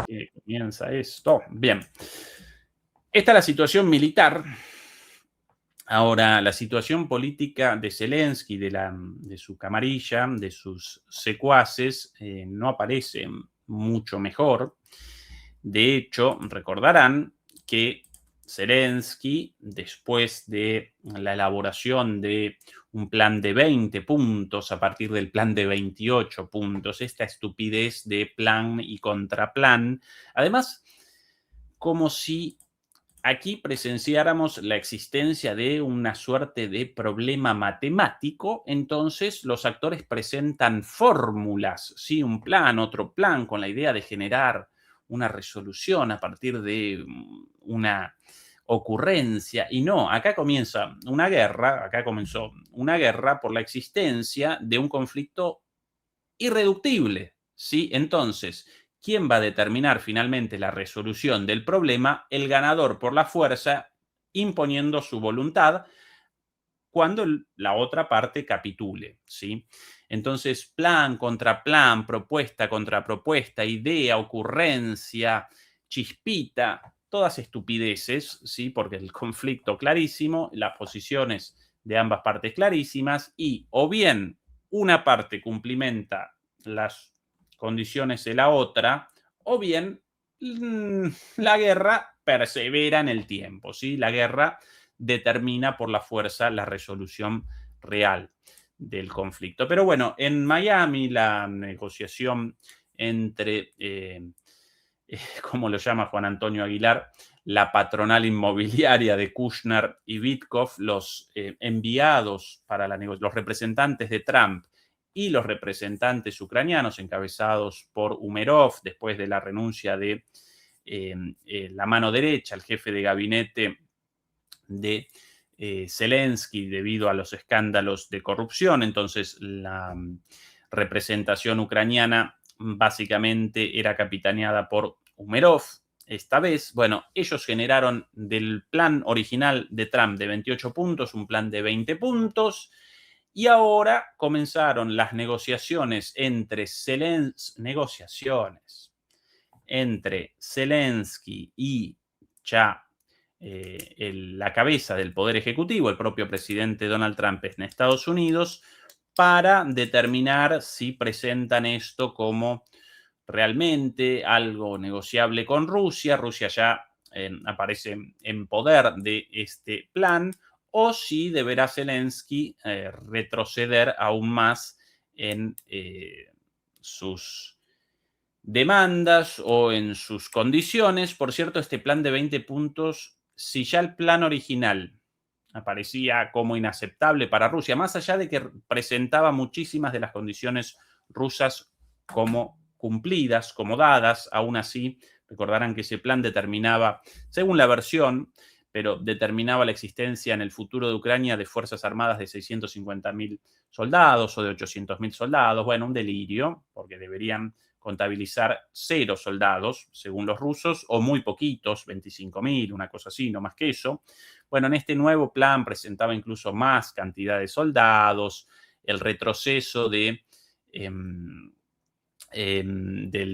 ¿qué comienza esto? Bien. Esta es la situación militar. Ahora, la situación política de Zelensky, de su camarilla, de sus secuaces, no aparece mucho mejor. De hecho, recordarán que Zelensky, después de la elaboración de un plan de 20 puntos a partir del plan de 28 puntos, esta estupidez de plan y contraplan, además, como si aquí presenciáramos la existencia de una suerte de problema matemático, entonces los actores presentan fórmulas, ¿sí? Un plan, otro plan, con la idea de generar una resolución a partir de una ocurrencia. Y no, acá comenzó una guerra por la existencia de un conflicto irreductible, ¿sí? Entonces, ¿quién va a determinar finalmente la resolución del problema? El ganador por la fuerza, imponiendo su voluntad cuando la otra parte capitule, ¿sí? Entonces, plan contra plan, propuesta contra propuesta, idea, ocurrencia, chispita, todas estupideces, ¿sí? Porque el conflicto clarísimo, las posiciones de ambas partes clarísimas, y o bien una parte cumplimenta las condiciones de la otra, o bien la guerra persevera en el tiempo, ¿sí? La guerra determina por la fuerza la resolución real del conflicto. Pero bueno, en Miami la negociación entre, como lo llama Juan Antonio Aguilar, la patronal inmobiliaria de Kushner y Witkoff, los enviados para los representantes de Trump y los representantes ucranianos encabezados por Umerov después de la renuncia de la mano derecha, el jefe de gabinete de Zelensky debido a los escándalos de corrupción. Entonces, la representación ucraniana básicamente era capitaneada por Umerov. Esta vez, bueno, ellos generaron del plan original de Trump de 28 puntos un plan de 20 puntos. Y ahora comenzaron las negociaciones entre Zelensky y ya la cabeza del Poder Ejecutivo, el propio presidente Donald Trump en Estados Unidos, para determinar si presentan esto como realmente algo negociable con Rusia. Rusia ya aparece en poder de este plan, o si deberá Zelensky retroceder aún más en sus demandas o en sus condiciones. Por cierto, este plan de 20 puntos, si ya el plan original aparecía como inaceptable para Rusia, más allá de que presentaba muchísimas de las condiciones rusas como cumplidas, como dadas, aún así, recordarán que ese plan determinaba, según la versión, pero determinaba la existencia en el futuro de Ucrania de fuerzas armadas de 650.000 soldados o de 800.000 soldados. Bueno, un delirio, porque deberían contabilizar 0 soldados, según los rusos, o muy poquitos, 25.000, una cosa así, no más que eso. Bueno, en este nuevo plan presentaba incluso más cantidad de soldados, el retroceso del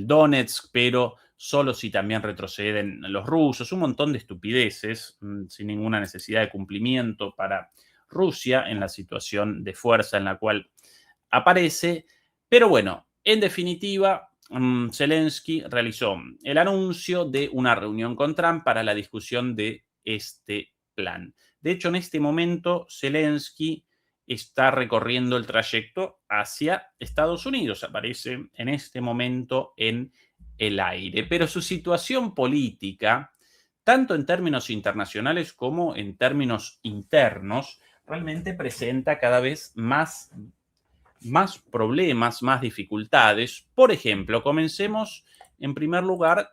Donetsk, pero solo si también retroceden los rusos, un montón de estupideces, sin ninguna necesidad de cumplimiento para Rusia en la situación de fuerza en la cual aparece. Pero bueno, en definitiva, Zelensky realizó el anuncio de una reunión con Trump para la discusión de este plan. De hecho, en este momento, Zelensky está recorriendo el trayecto hacia Estados Unidos. Aparece en este momento en el aire. Pero su situación política, tanto en términos internacionales como en términos internos, realmente presenta cada vez más problemas, más dificultades. Por ejemplo, comencemos en primer lugar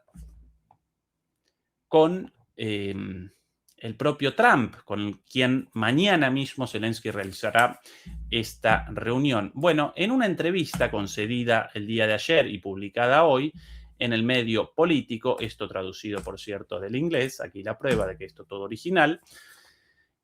con el propio Trump, con quien mañana mismo Zelensky realizará esta reunión. Bueno, en una entrevista concedida el día de ayer y publicada hoy en el medio Político, esto traducido por cierto del inglés, aquí la prueba de que esto todo original,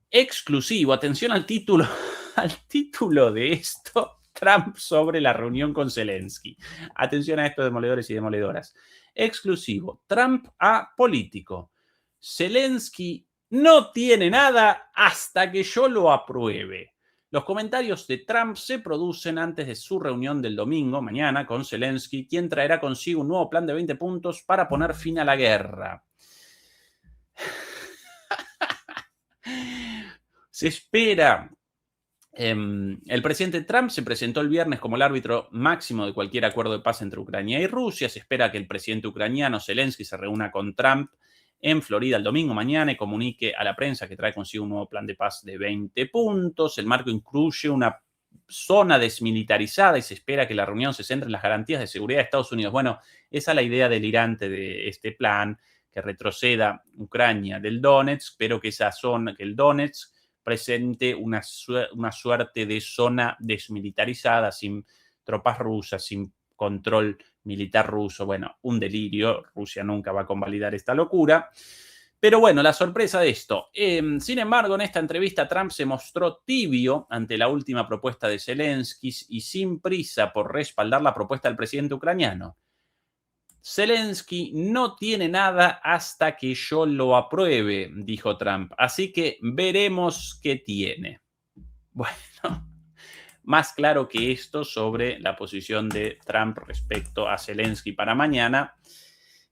exclusivo, atención al título, al título de esto, Trump sobre la reunión con Zelensky. Atención a esto, demoledores y demoledoras. Exclusivo, Trump a Político. Zelensky no tiene nada hasta que yo lo apruebe. Los comentarios de Trump se producen antes de su reunión del domingo, mañana, con Zelensky, quien traerá consigo un nuevo plan de 20 puntos para poner fin a la guerra. Se espera. El presidente Trump se presentó el viernes como el árbitro máximo de cualquier acuerdo de paz entre Ucrania y Rusia. Se espera que el presidente ucraniano Zelensky se reúna con Trump en Florida el domingo mañana y comunique a la prensa que trae consigo un nuevo plan de paz de 20 puntos. El marco incluye una zona desmilitarizada y se espera que la reunión se centre en las garantías de seguridad de Estados Unidos. Bueno, esa es la idea delirante de este plan, que retroceda Ucrania del Donetsk, pero que esa zona, que el Donetsk presente una suerte de zona desmilitarizada, sin tropas rusas, sin control militar ruso. Bueno, un delirio. Rusia nunca va a convalidar esta locura. Pero bueno, la sorpresa de esto. Sin embargo, en esta entrevista Trump se mostró tibio ante la última propuesta de Zelensky y sin prisa por respaldar la propuesta del presidente ucraniano. Zelensky no tiene nada hasta que yo lo apruebe, dijo Trump. Así que veremos qué tiene. Bueno, más claro que esto sobre la posición de Trump respecto a Zelensky para mañana,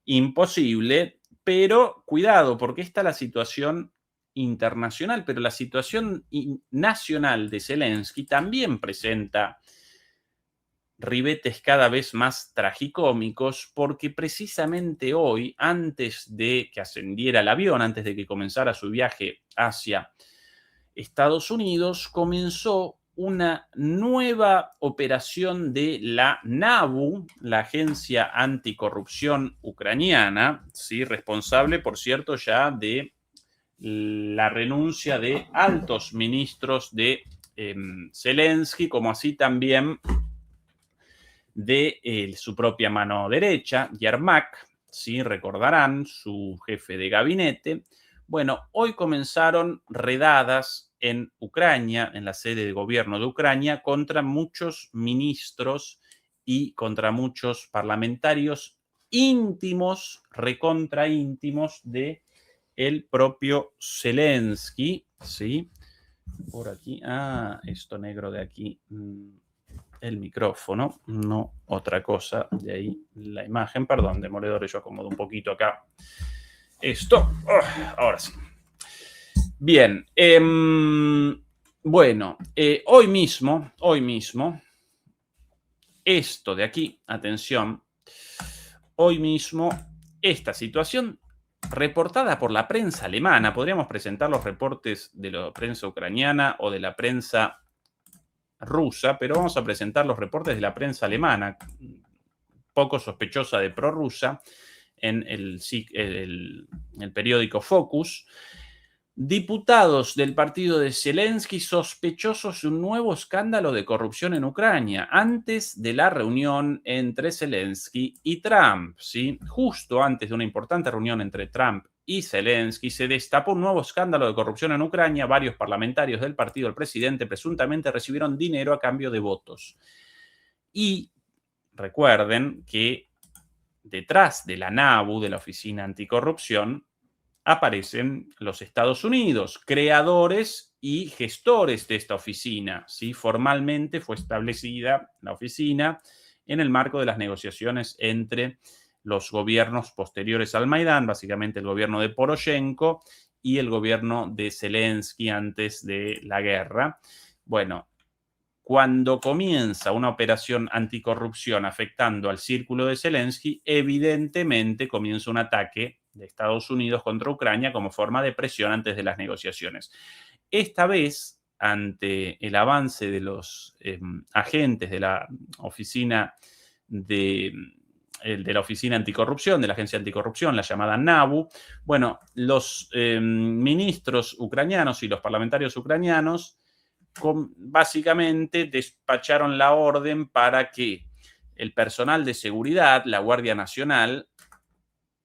imposible, pero cuidado, porque esta es la situación internacional, pero la situación nacional de Zelensky también presenta ribetes cada vez más tragicómicos, porque precisamente hoy, antes de que ascendiera el avión, antes de que comenzara su viaje hacia Estados Unidos, comenzó una nueva operación de la NABU, la Agencia Anticorrupción Ucraniana, ¿sí? Responsable, por cierto, ya de la renuncia de altos ministros de Zelensky, como así también de su propia mano derecha, Yermak, ¿sí? Recordarán, su jefe de gabinete. Bueno, hoy comenzaron redadas en Ucrania, en la sede de gobierno de Ucrania, contra muchos ministros y contra muchos parlamentarios íntimos, recontra íntimos de el propio Zelensky, ¿sí? Por aquí, esto negro de aquí, el micrófono, no otra cosa, de ahí la imagen, perdón, demoledores, yo acomodo un poquito acá esto, ahora sí. Bien, bueno, hoy mismo, esto de aquí, atención, hoy mismo, esta situación reportada por la prensa alemana, podríamos presentar los reportes de la prensa ucraniana o de la prensa rusa, pero vamos a presentar los reportes de la prensa alemana, poco sospechosa de prorrusa, en el periódico Focus. Diputados del partido de Zelensky sospechosos de un nuevo escándalo de corrupción en Ucrania antes de la reunión entre Zelensky y Trump. ¿Sí? Justo antes de una importante reunión entre Trump y Zelensky se destapó un nuevo escándalo de corrupción en Ucrania. Varios parlamentarios del partido del presidente presuntamente recibieron dinero a cambio de votos. Y recuerden que detrás de la NABU, de la Oficina Anticorrupción, aparecen los Estados Unidos, creadores y gestores de esta oficina. ¿Sí? Formalmente fue establecida la oficina en el marco de las negociaciones entre los gobiernos posteriores al Maidán, básicamente el gobierno de Poroshenko y el gobierno de Zelensky antes de la guerra. Bueno, cuando comienza una operación anticorrupción afectando al círculo de Zelensky, evidentemente comienza un ataque de Estados Unidos contra Ucrania como forma de presión antes de las negociaciones. Esta vez, ante el avance de los agentes de la oficina de la Oficina Anticorrupción, de la Agencia Anticorrupción, la llamada NABU, bueno, los ministros ucranianos y los parlamentarios ucranianos básicamente despacharon la orden para que el personal de seguridad, la Guardia Nacional,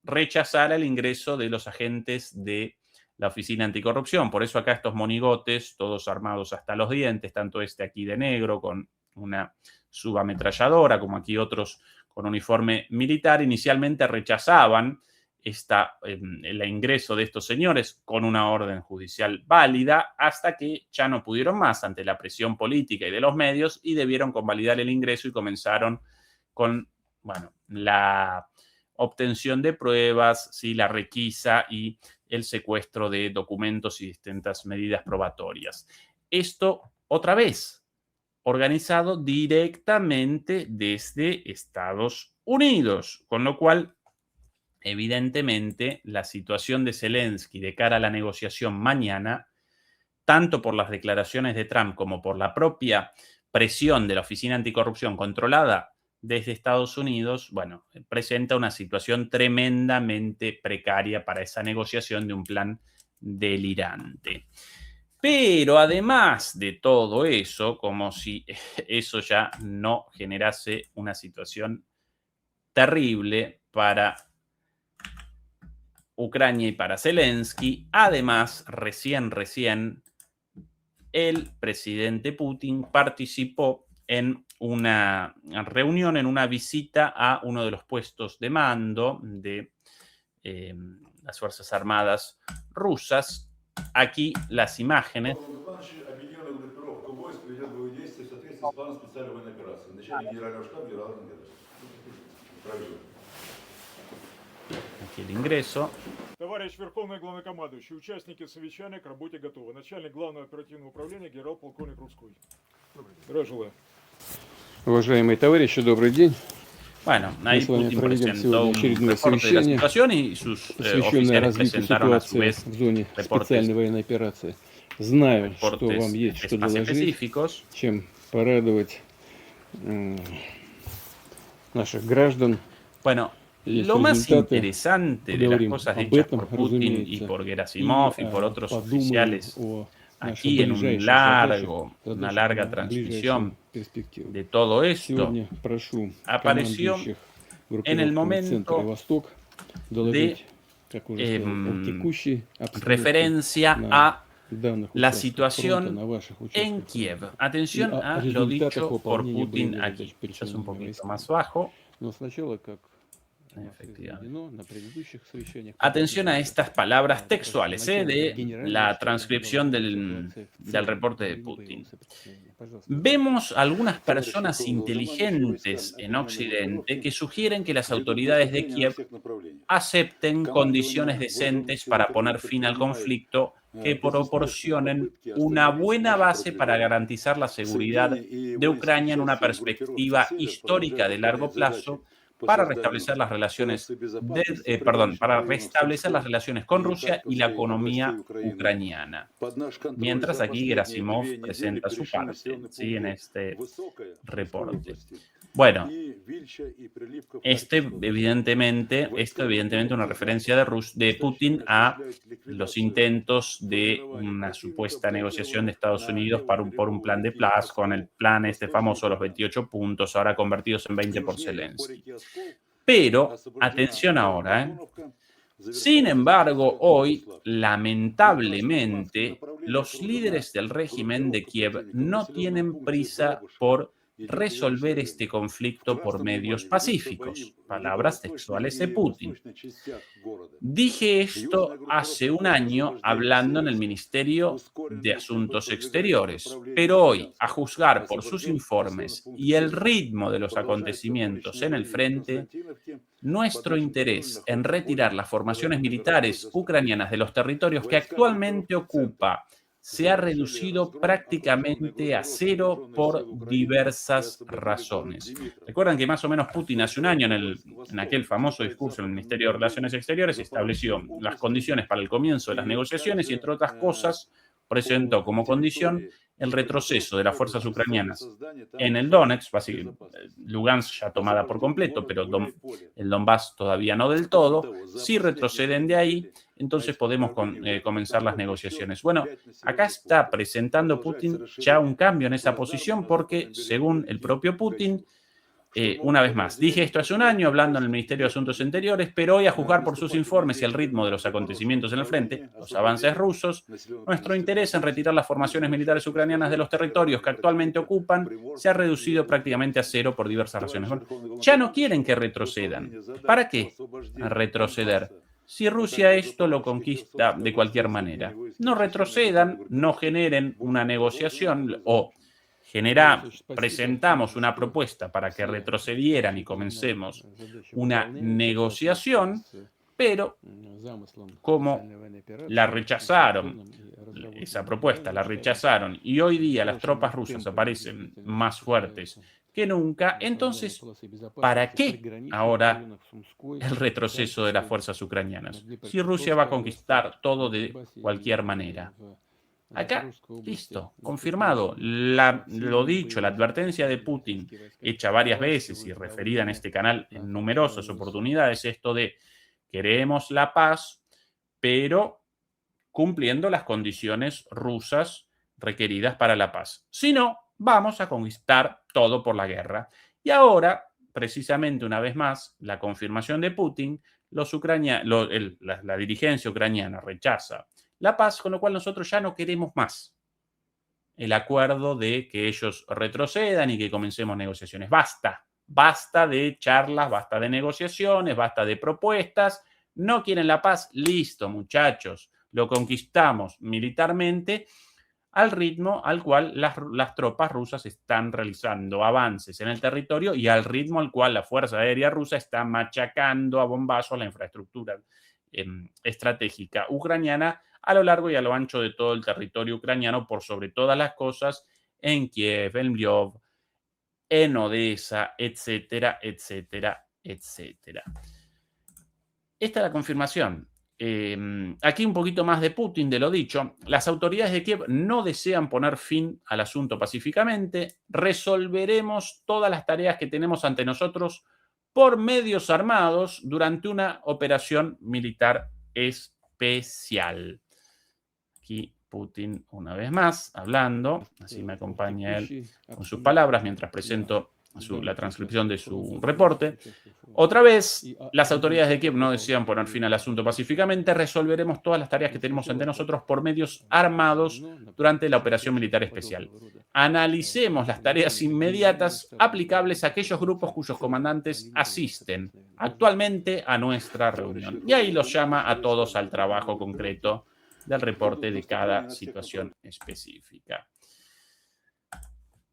rechazara el ingreso de los agentes de la Oficina Anticorrupción. Por eso acá estos monigotes, todos armados hasta los dientes, tanto este aquí de negro con una subametralladora, como aquí otros con uniforme militar, inicialmente rechazaban el ingreso de estos señores con una orden judicial válida, hasta que ya no pudieron más ante la presión política y de los medios y debieron convalidar el ingreso y comenzaron con, bueno, la obtención de pruebas, ¿sí? La requisa y el secuestro de documentos y distintas medidas probatorias. Esto, otra vez, organizado directamente desde Estados Unidos, con lo cual, evidentemente, la situación de Zelensky de cara a la negociación mañana, tanto por las declaraciones de Trump como por la propia presión de la Oficina Anticorrupción controlada desde Estados Unidos, bueno, presenta una situación tremendamente precaria para esa negociación de un plan delirante. Pero además de todo eso, como si eso ya no generase una situación terrible para Ucrania y para Zelensky, además, recién el presidente Putin participó en una reunión, en una visita a uno de los puestos de mando de las Fuerzas Armadas rusas. Aquí las imágenes. Aquí el ingreso. Товарищ Верховный Главнокомандующий, участники совещания к работе готовы. Начальник Главного оперативного управления генерал-полковник Рудской. Здравия желаю. Уважаемые товарищи, добрый день. Bueno, ahí Putin presentó un reporte de la situación y sus oficiales presentaron a su vez в зоне специальной военной операции. Знаю, что вам есть что доложить, чем порадовать наших граждан. Bueno, lo más interesante de las cosas hechas por Putin y por Gerasimov y por otros oficiales aquí en una larga transmisión de todo esto, apareció en el momento de referencia a la situación en Kiev. Atención a lo dicho por Putin aquí. Quizás un poquito más bajo. Atención a estas palabras textuales de la transcripción del reporte de Putin. Vemos algunas personas inteligentes en Occidente que sugieren que las autoridades de Kiev acepten condiciones decentes para poner fin al conflicto que proporcionen una buena base para garantizar la seguridad de Ucrania en una perspectiva histórica de largo plazo, para restablecer las relaciones con Rusia y la economía ucraniana. Mientras aquí Gerasimov presenta su parte, ¿sí? En este reporte. Bueno, esto evidentemente una referencia de Putin a los intentos de una supuesta negociación de Estados Unidos por un plan de paz, con el plan este famoso, los 28 puntos, ahora convertidos en 20 por Zelensky. Pero, atención ahora, Sin embargo, hoy, lamentablemente, los líderes del régimen de Kiev no tienen prisa por resolver este conflicto por medios pacíficos. Palabras textuales de Putin. Dije esto hace un año hablando en el Ministerio de Asuntos Exteriores, pero hoy, a juzgar por sus informes y el ritmo de los acontecimientos en el frente, nuestro interés en retirar las formaciones militares ucranianas de los territorios que actualmente ocupa se ha reducido prácticamente a cero por diversas razones. Recuerdan que más o menos Putin hace un año, en aquel famoso discurso en el Ministerio de Relaciones Exteriores, estableció las condiciones para el comienzo de las negociaciones y, entre otras cosas, presentó como condición el retroceso de las fuerzas ucranianas en el Donetsk, Lugansk ya tomada por completo, pero el Donbass todavía no del todo. Si retroceden de ahí, entonces podemos comenzar las negociaciones. Bueno, acá está presentando Putin ya un cambio en esa posición porque, según el propio Putin, una vez más, dije esto hace un año hablando en el Ministerio de Asuntos Exteriores, pero hoy, a juzgar por sus informes y el ritmo de los acontecimientos en el frente, los avances rusos, nuestro interés en retirar las formaciones militares ucranianas de los territorios que actualmente ocupan se ha reducido prácticamente a cero por diversas razones. Bueno, ya no quieren que retrocedan. ¿Para qué retroceder? Si Rusia esto lo conquista de cualquier manera. No retrocedan, no generen una negociación o presentamos una propuesta para que retrocedieran y comencemos una negociación, pero como la rechazaron, esa propuesta la rechazaron, y hoy día las tropas rusas aparecen más fuertes que nunca, entonces, ¿para qué ahora el retroceso de las fuerzas ucranianas? Si Rusia va a conquistar todo de cualquier manera. Acá, listo, confirmado. Lo dicho, la advertencia de Putin, hecha varias veces y referida en este canal en numerosas oportunidades, esto de queremos la paz, pero cumpliendo las condiciones rusas requeridas para la paz. Si no, vamos a conquistar todo por la guerra. Y ahora, precisamente una vez más, la confirmación de Putin, la dirigencia ucraniana rechaza la paz, con lo cual nosotros ya no queremos más el acuerdo de que ellos retrocedan y que comencemos negociaciones. Basta de charlas, basta de negociaciones, basta de propuestas. No quieren la paz, listo, muchachos, lo conquistamos militarmente al ritmo al cual las tropas rusas están realizando avances en el territorio y al ritmo al cual la Fuerza Aérea Rusa está machacando a bombazos la infraestructura estratégica ucraniana a lo largo y a lo ancho de todo el territorio ucraniano, por sobre todas las cosas, en Kiev, en Lviv, en Odessa, etcétera, etcétera, etcétera. Esta es la confirmación. Aquí un poquito más de Putin, de lo dicho. Las autoridades de Kiev no desean poner fin al asunto pacíficamente. Resolveremos todas las tareas que tenemos ante nosotros por medios armados durante una operación militar especial. Aquí Putin una vez más hablando, así me acompaña él con sus palabras mientras presento la transcripción de su reporte. Otra vez, las autoridades de Kiev no desean poner fin al asunto pacíficamente. Resolveremos todas las tareas que tenemos ante nosotros por medios armados durante la operación militar especial. Analicemos las tareas inmediatas aplicables a aquellos grupos cuyos comandantes asisten actualmente a nuestra reunión. Y ahí los llama a todos al trabajo concreto del reporte de cada situación específica.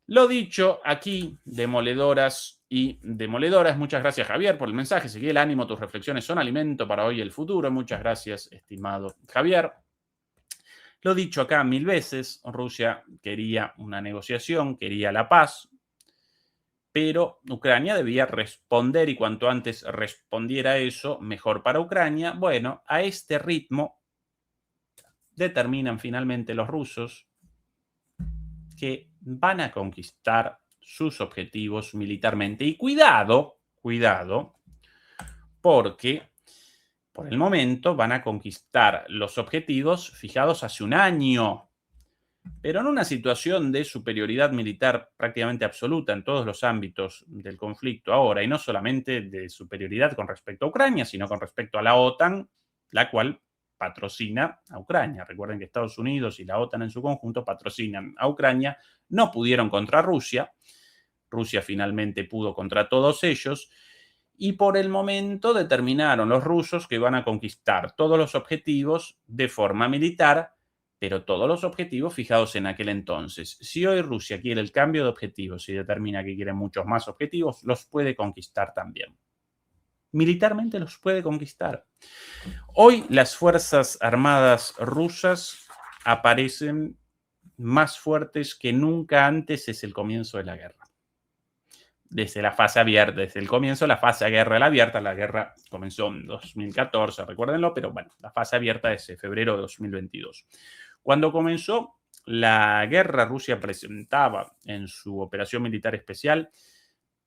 Lo dicho aquí, demoledoras y demoledoras. Muchas gracias, Javier, por el mensaje. Seguí el ánimo, tus reflexiones son alimento para hoy y el futuro. Muchas gracias, estimado Javier. Lo dicho acá 1000 veces, Rusia quería una negociación, quería la paz, pero Ucrania debía responder y cuanto antes respondiera eso, mejor para Ucrania. Bueno, a este ritmo determinan finalmente los rusos que van a conquistar sus objetivos militarmente. Y cuidado, porque por el momento van a conquistar los objetivos fijados hace un año, pero en una situación de superioridad militar prácticamente absoluta en todos los ámbitos del conflicto ahora, y no solamente de superioridad con respecto a Ucrania, sino con respecto a la OTAN, la cual patrocina a Ucrania. Recuerden que Estados Unidos y la OTAN en su conjunto patrocinan a Ucrania, no pudieron contra Rusia, Rusia finalmente pudo contra todos ellos, y por el momento determinaron los rusos que van a conquistar todos los objetivos de forma militar, pero todos los objetivos fijados en aquel entonces. Si hoy Rusia quiere el cambio de objetivos y determina que quiere muchos más objetivos, los puede conquistar también. Militarmente los puede conquistar. Hoy las Fuerzas Armadas rusas aparecen más fuertes que nunca antes desde el comienzo de la guerra. Desde la fase abierta, desde el comienzo, la fase guerra abierta, la guerra comenzó en 2014, recuérdenlo, pero bueno, la fase abierta desde febrero de 2022. Cuando comenzó la guerra, Rusia presentaba en su operación militar especial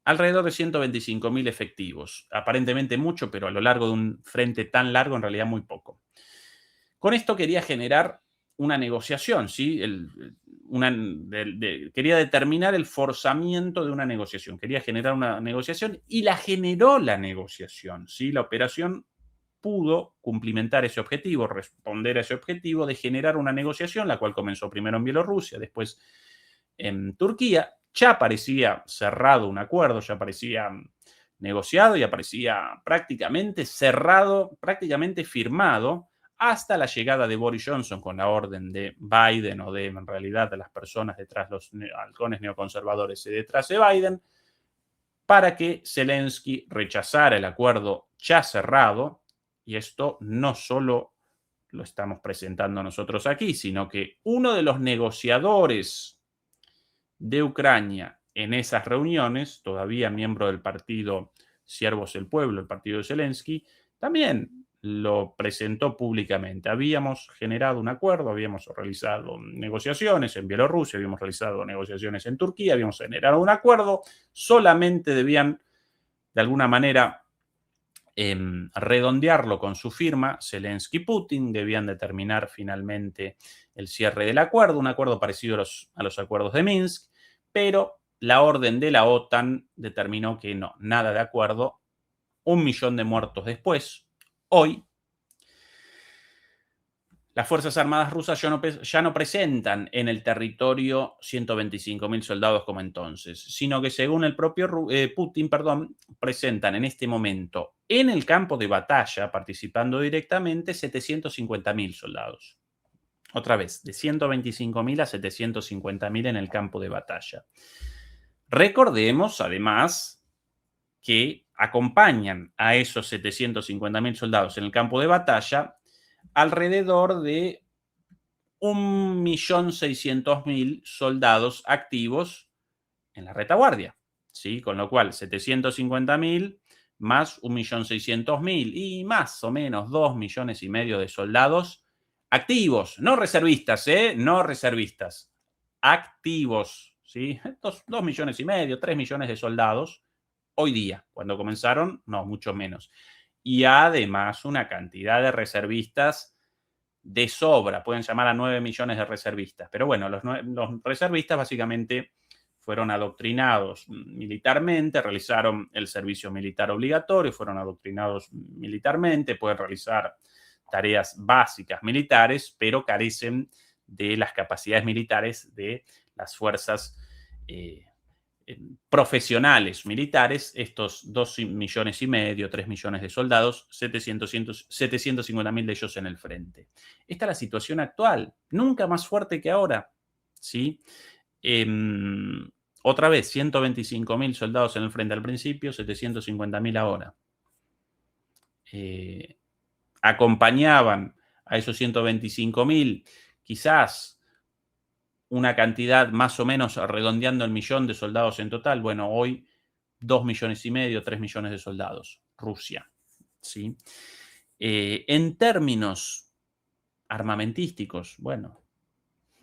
alrededor de 125.000 efectivos. Aparentemente mucho, pero a lo largo de un frente tan largo, en realidad muy poco. Con esto quería generar una negociación, ¿sí? Quería determinar el forzamiento de una negociación, quería generar una negociación y la generó la negociación, ¿sí? La operación pudo cumplimentar ese objetivo, responder a ese objetivo de generar una negociación, la cual comenzó primero en Bielorrusia, después en Turquía. Ya parecía cerrado un acuerdo, ya parecía negociado y aparecía prácticamente cerrado, prácticamente firmado, hasta la llegada de Boris Johnson con la orden de Biden o de, en realidad, de las personas detrás, los halcones neoconservadores y detrás de Biden, para que Zelensky rechazara el acuerdo ya cerrado. Y esto no solo lo estamos presentando nosotros aquí, sino que uno de los negociadores de Ucrania en esas reuniones, todavía miembro del partido Siervos del Pueblo, el partido de Zelensky, también lo presentó públicamente. Habíamos generado un acuerdo, habíamos realizado negociaciones en Bielorrusia, habíamos realizado negociaciones en Turquía, habíamos generado un acuerdo, solamente debían de alguna manera redondearlo con su firma, Zelensky-Putin, debían determinar finalmente el cierre del acuerdo, un acuerdo parecido a los acuerdos de Minsk, pero la orden de la OTAN determinó que no, nada de acuerdo. 1 millón de muertos después, hoy, las Fuerzas Armadas rusas ya no presentan en el territorio 125.000 soldados como entonces, sino que según el propio Putin, presentan en este momento en el campo de batalla, participando directamente, 750.000 soldados. Otra vez, de 125.000 a 750.000 en el campo de batalla. Recordemos, además, que acompañan a esos 750.000 soldados en el campo de batalla alrededor de 1.600.000 soldados activos en la retaguardia, ¿sí? Con lo cual, 750.000 más 1.600.000 y más o menos 2,5 millones de soldados activos, no reservistas, no reservistas, activos, ¿sí? 2,5 millones, 3 millones de soldados hoy día. Cuando comenzaron, no, mucho menos. Y además una cantidad de reservistas de sobra. Pueden llamar a 9 millones de reservistas. Pero bueno, los reservistas básicamente fueron adoctrinados militarmente, realizaron el servicio militar obligatorio, fueron adoctrinados militarmente, pueden realizar tareas básicas militares, pero carecen de las capacidades militares de las fuerzas profesionales militares, estos 2,5 millones, 3 millones de soldados, 750.000 de ellos en el frente. Esta es la situación actual, nunca más fuerte que ahora, ¿sí? Otra vez, 125.000 soldados en el frente al principio, 750.000 ahora. Acompañaban a esos 125.000 quizás una cantidad más o menos redondeando el 1 millón de soldados en total. Bueno, hoy 2,5 millones, 3 millones de soldados. Rusia, ¿sí? En términos armamentísticos, bueno,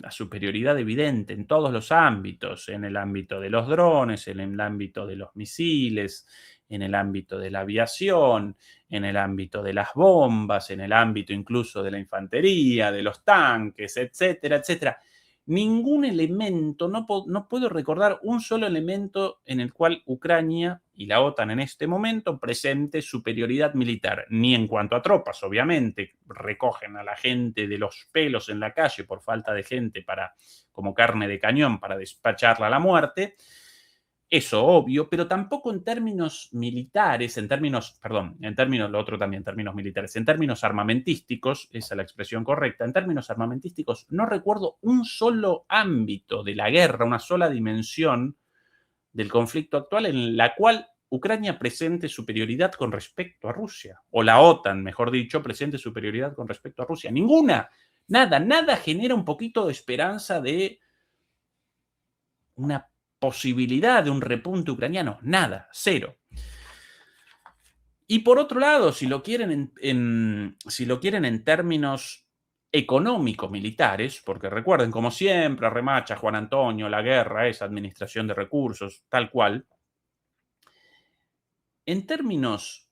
la superioridad evidente en todos los ámbitos, en el ámbito de los drones, en el ámbito de los misiles, en el ámbito de la aviación, en el ámbito de las bombas, en el ámbito incluso de la infantería, de los tanques, etcétera, etcétera. Ningún elemento, no puedo recordar un solo elemento en el cual Ucrania y la OTAN en este momento presente superioridad militar, ni en cuanto a tropas, obviamente, recogen a la gente de los pelos en la calle por falta de gente como carne de cañón para despacharla a la muerte, eso obvio, pero tampoco en términos militares, en términos militares, en términos armamentísticos, esa es la expresión correcta, en términos armamentísticos no recuerdo un solo ámbito de la guerra, una sola dimensión del conflicto actual en la cual Ucrania presente superioridad con respecto a Rusia, o la OTAN, mejor dicho, presente superioridad con respecto a Rusia. Ninguna, nada genera un poquito de esperanza de una posibilidad de un repunte ucraniano, nada, cero. Y por otro lado, si lo quieren en términos económico-militares, porque recuerden, como siempre, remacha Juan Antonio, la guerra es administración de recursos, tal cual. En términos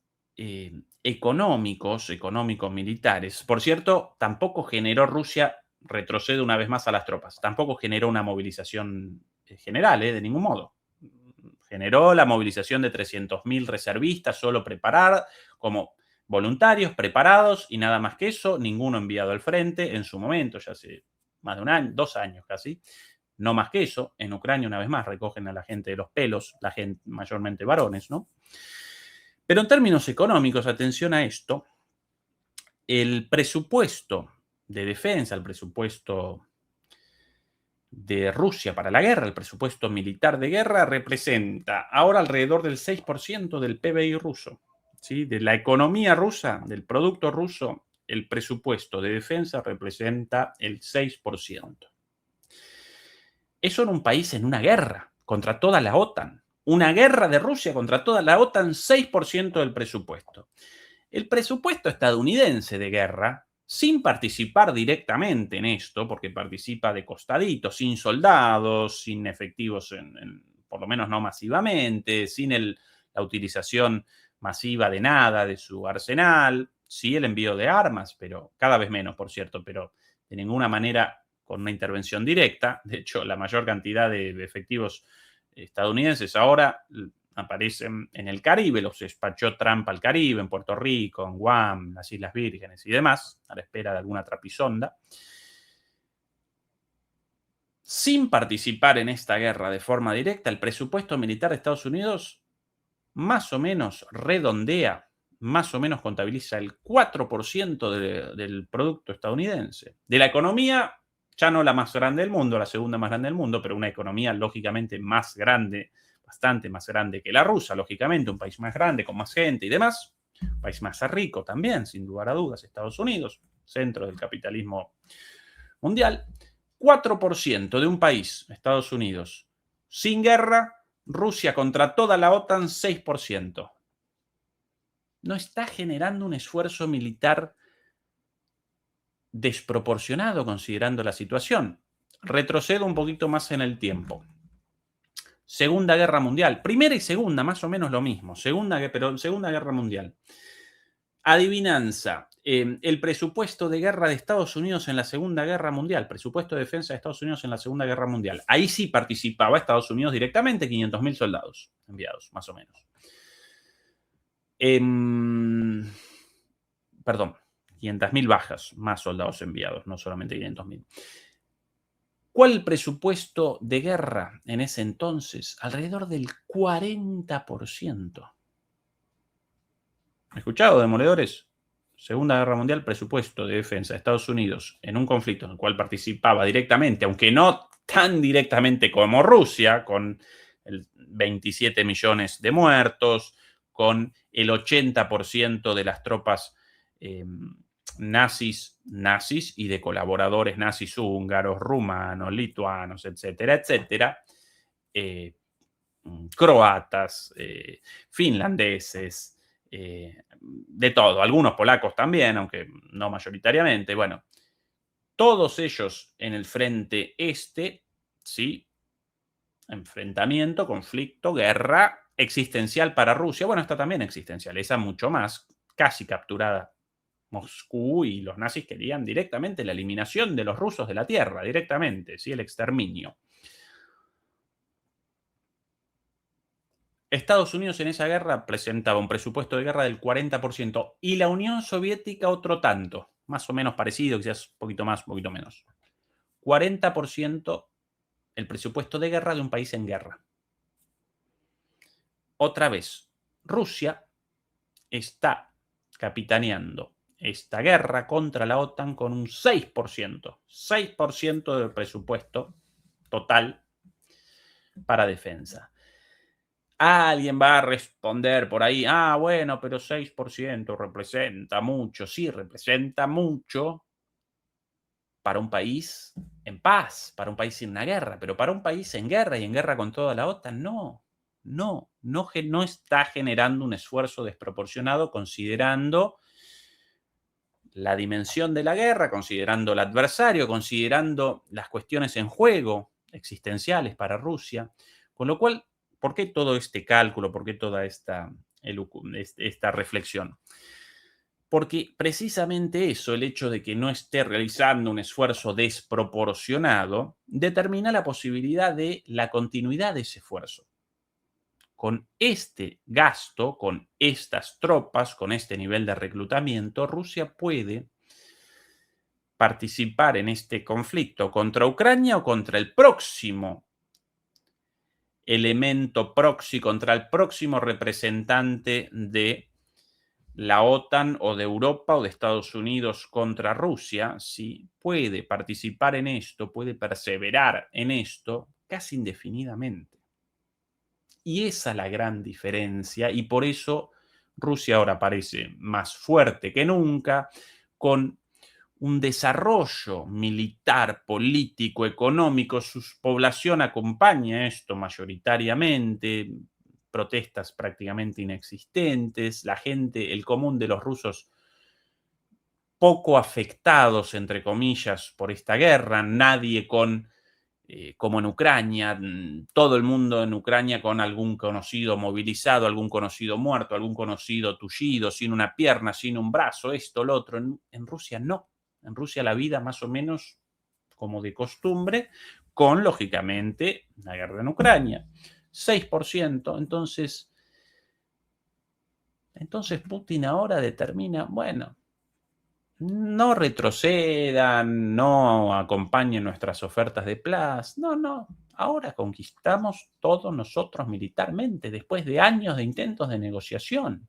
económico-militares, por cierto, tampoco generó Rusia, retrocede una vez más a las tropas, tampoco generó una movilización general, de ningún modo. Generó la movilización de 300.000 reservistas, solo como voluntarios, preparados, y nada más que eso, ninguno enviado al frente en su momento, ya hace más de un año, 2 años casi, no más que eso. En Ucrania, una vez más, recogen a la gente de los pelos, la gente mayormente varones, ¿no? Pero en términos económicos, atención a esto, el presupuesto de defensa, el presupuesto de Rusia para la guerra, el presupuesto militar de guerra, representa ahora alrededor del 6% del PBI ruso, ¿sí? De la economía rusa, del producto ruso, el presupuesto de defensa representa el 6%. Eso en un país en una guerra contra toda la OTAN. Una guerra de Rusia contra toda la OTAN, 6% del presupuesto. El presupuesto estadounidense de guerra, sin participar directamente en esto, porque participa de costadito, sin soldados, sin efectivos, por lo menos no masivamente, sin la utilización masiva de nada de su arsenal, sí el envío de armas, pero cada vez menos, por cierto, pero de ninguna manera con una intervención directa. De hecho, la mayor cantidad de efectivos estadounidenses ahora aparecen en el Caribe, los despachó Trump al Caribe, en Puerto Rico, en Guam, las Islas Vírgenes y demás, a la espera de alguna trapisonda. Sin participar en esta guerra de forma directa, el presupuesto militar de Estados Unidos más o menos redondea, más o menos contabiliza el 4% del producto estadounidense. De la economía, ya no la más grande del mundo, la segunda más grande del mundo, pero una economía lógicamente más grande, bastante más grande que la rusa, lógicamente, un país más grande, con más gente y demás, un país más rico también, sin lugar a dudas, Estados Unidos, centro del capitalismo mundial. 4% de un país, Estados Unidos, sin guerra, Rusia contra toda la OTAN, 6%. No está generando un esfuerzo militar desproporcionado considerando la situación. Retrocedo un poquito más en el tiempo. Segunda Guerra Mundial. Primera y segunda, más o menos lo mismo. Pero Segunda Guerra Mundial. Adivinanza. El presupuesto de guerra de Estados Unidos en la Segunda Guerra Mundial. Presupuesto de defensa de Estados Unidos en la Segunda Guerra Mundial. Ahí sí participaba Estados Unidos directamente, 500.000 soldados enviados, más o menos. Perdón, 500.000 bajas, más soldados enviados, no solamente 500.000. ¿Cuál el presupuesto de guerra en ese entonces? Alrededor del 40%. ¿Escuchado, demoledores? Segunda Guerra Mundial, presupuesto de defensa de Estados Unidos en un conflicto en el cual participaba directamente, aunque no tan directamente como Rusia, con 27 millones de muertos, con el 80% de las tropas nazis y de colaboradores nazis húngaros, rumanos, lituanos, etcétera, etcétera, croatas, finlandeses, de todo, algunos polacos también, aunque no mayoritariamente. Bueno, todos ellos en el frente este, ¿sí? Enfrentamiento, conflicto, guerra existencial para Rusia. Bueno, esta también existencial, esa mucho más, casi capturada Moscú, y los nazis querían directamente la eliminación de los rusos de la tierra, directamente, ¿sí? El exterminio. Estados Unidos en esa guerra presentaba un presupuesto de guerra del 40% y la Unión Soviética otro tanto, más o menos parecido, quizás un poquito más, un poquito menos. 40% el presupuesto de guerra de un país en guerra. Otra vez, Rusia está capitaneando esta guerra contra la OTAN con un 6% del presupuesto total para defensa. Alguien va a responder por ahí, bueno, pero 6% representa mucho. Sí, representa mucho para un país en paz, para un país sin una guerra, pero para un país en guerra y en guerra con toda la OTAN, no está generando un esfuerzo desproporcionado considerando la dimensión de la guerra, considerando el adversario, considerando las cuestiones en juego existenciales para Rusia. Con lo cual, ¿por qué todo este cálculo? ¿Por qué toda esta reflexión? Porque precisamente eso, el hecho de que no esté realizando un esfuerzo desproporcionado, determina la posibilidad de la continuidad de ese esfuerzo. Con este gasto, con estas tropas, con este nivel de reclutamiento, Rusia puede participar en este conflicto contra Ucrania o contra el próximo elemento proxy, contra el próximo representante de la OTAN o de Europa o de Estados Unidos contra Rusia. Si puede participar en esto, puede perseverar en esto casi indefinidamente. Y esa es la gran diferencia, y por eso Rusia ahora parece más fuerte que nunca, con un desarrollo militar, político, económico. Su población acompaña esto mayoritariamente, protestas prácticamente inexistentes, la gente, el común de los rusos poco afectados, entre comillas, por esta guerra, nadie como en Ucrania, todo el mundo en Ucrania con algún conocido movilizado, algún conocido muerto, algún conocido tullido, sin una pierna, sin un brazo, esto, lo otro. En Rusia no. En Rusia la vida más o menos como de costumbre, con, lógicamente, la guerra en Ucrania. 6%. Entonces Putin ahora determina, bueno, no retrocedan, no acompañen nuestras ofertas de paz. No. Ahora conquistamos todos nosotros militarmente, después de años de intentos de negociación.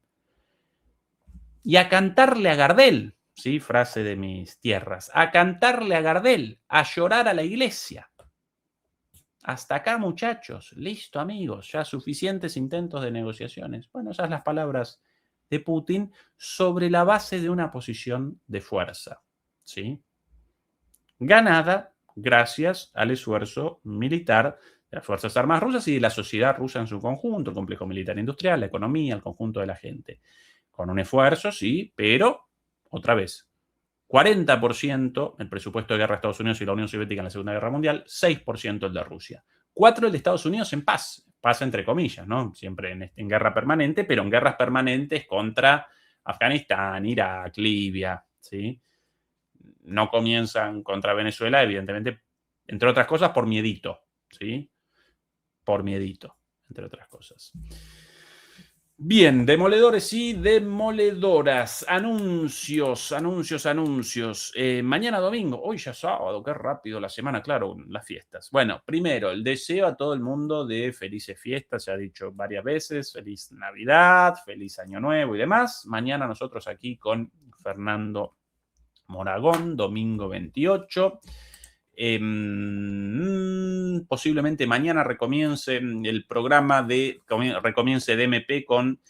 Y a cantarle a Gardel, ¿sí? Frase de mis tierras, a cantarle a Gardel, a llorar a la iglesia. Hasta acá, muchachos, listo, amigos, ya suficientes intentos de negociaciones. Bueno, esas son las palabras de Putin sobre la base de una posición de fuerza, ¿sí? Ganada gracias al esfuerzo militar de las Fuerzas Armadas rusas y de la sociedad rusa en su conjunto, el complejo militar industrial, la economía, el conjunto de la gente. Con un esfuerzo, sí, pero, otra vez, 40% el presupuesto de guerra de Estados Unidos y la Unión Soviética en la Segunda Guerra Mundial, 6% el de Rusia. 4% el de Estados Unidos en paz entre comillas, ¿no? Siempre en guerra permanente, pero en guerras permanentes contra Afganistán, Irak, Libia, ¿sí? No comienzan contra Venezuela, evidentemente, entre otras cosas, por miedito, ¿sí? Por miedito, entre otras cosas. Bien, demoledores y demoledoras. Anuncios. Mañana domingo, hoy ya sábado, qué rápido la semana, claro, las fiestas. Bueno, primero, el deseo a todo el mundo de felices fiestas, se ha dicho varias veces, feliz Navidad, feliz Año Nuevo y demás. Mañana nosotros aquí con Fernando Moragón, domingo 28. Posiblemente mañana recomience el programa recomience DMP con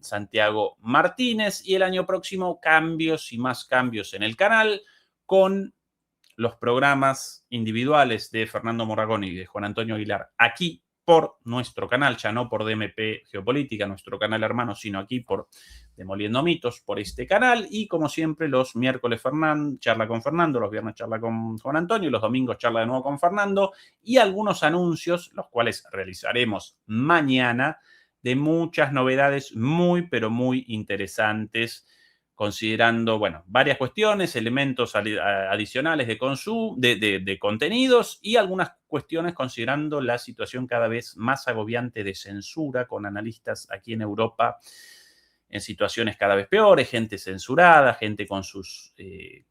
Santiago Martínez, y el año próximo cambios y más cambios en el canal con los programas individuales de Fernando Moragón y de Juan Antonio Aguilar aquí por nuestro canal, ya no por DMP Geopolítica, nuestro canal hermano, sino aquí por Demoliendo Mitos, por este canal. Y como siempre, los miércoles charla con Fernando, los viernes charla con Juan Antonio, los domingos charla de nuevo con Fernando, y algunos anuncios, los cuales realizaremos mañana, de muchas novedades muy, pero muy interesantes, considerando, bueno, varias cuestiones, elementos adicionales de contenidos y algunas cuestiones considerando la situación cada vez más agobiante de censura, con analistas aquí en Europa en situaciones cada vez peores, gente censurada, gente con sus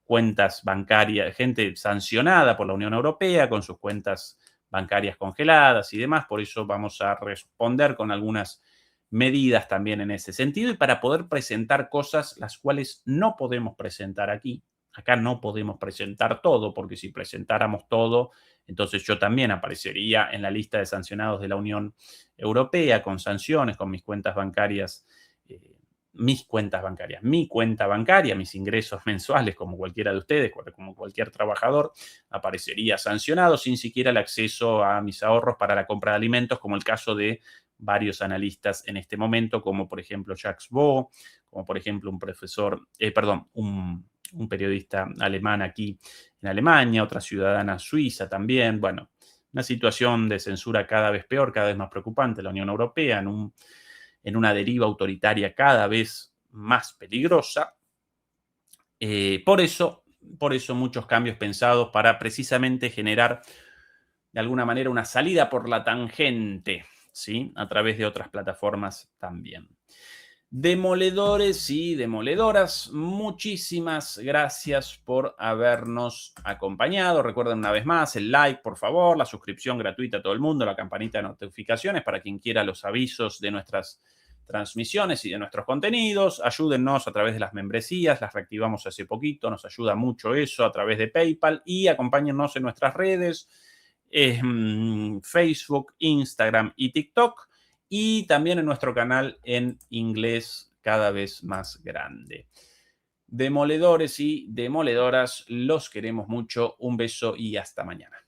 cuentas bancarias, gente sancionada por la Unión Europea, con sus cuentas bancarias congeladas y demás. Por eso vamos a responder con algunas medidas también en ese sentido, y para poder presentar cosas las cuales no podemos presentar aquí. Acá no podemos presentar todo, porque si presentáramos todo, entonces yo también aparecería en la lista de sancionados de la Unión Europea, con sanciones, con mis cuentas bancarias, mi cuenta bancaria, mis ingresos mensuales, como cualquiera de ustedes, como cualquier trabajador, aparecería sancionado sin siquiera el acceso a mis ahorros para la compra de alimentos, como el caso de varios analistas en este momento, como por ejemplo Jacques Bo, como por ejemplo un periodista alemán aquí en Alemania, otra ciudadana suiza también. Bueno, una situación de censura cada vez peor, cada vez más preocupante. La Unión Europea en una deriva autoritaria cada vez más peligrosa. Por eso muchos cambios pensados para precisamente generar de alguna manera una salida por la tangente, ¿sí? A través de otras plataformas también. Demoledores y demoledoras, muchísimas gracias por habernos acompañado. Recuerden una vez más el like, por favor, la suscripción gratuita a todo el mundo, la campanita de notificaciones para quien quiera los avisos de nuestras transmisiones y de nuestros contenidos. Ayúdennos a través de las membresías, las reactivamos hace poquito, nos ayuda mucho eso a través de PayPal, y acompáñennos en nuestras redes, Facebook, Instagram y TikTok, y también en nuestro canal en inglés cada vez más grande. Demoledores y demoledoras, los queremos mucho. Un beso y hasta mañana.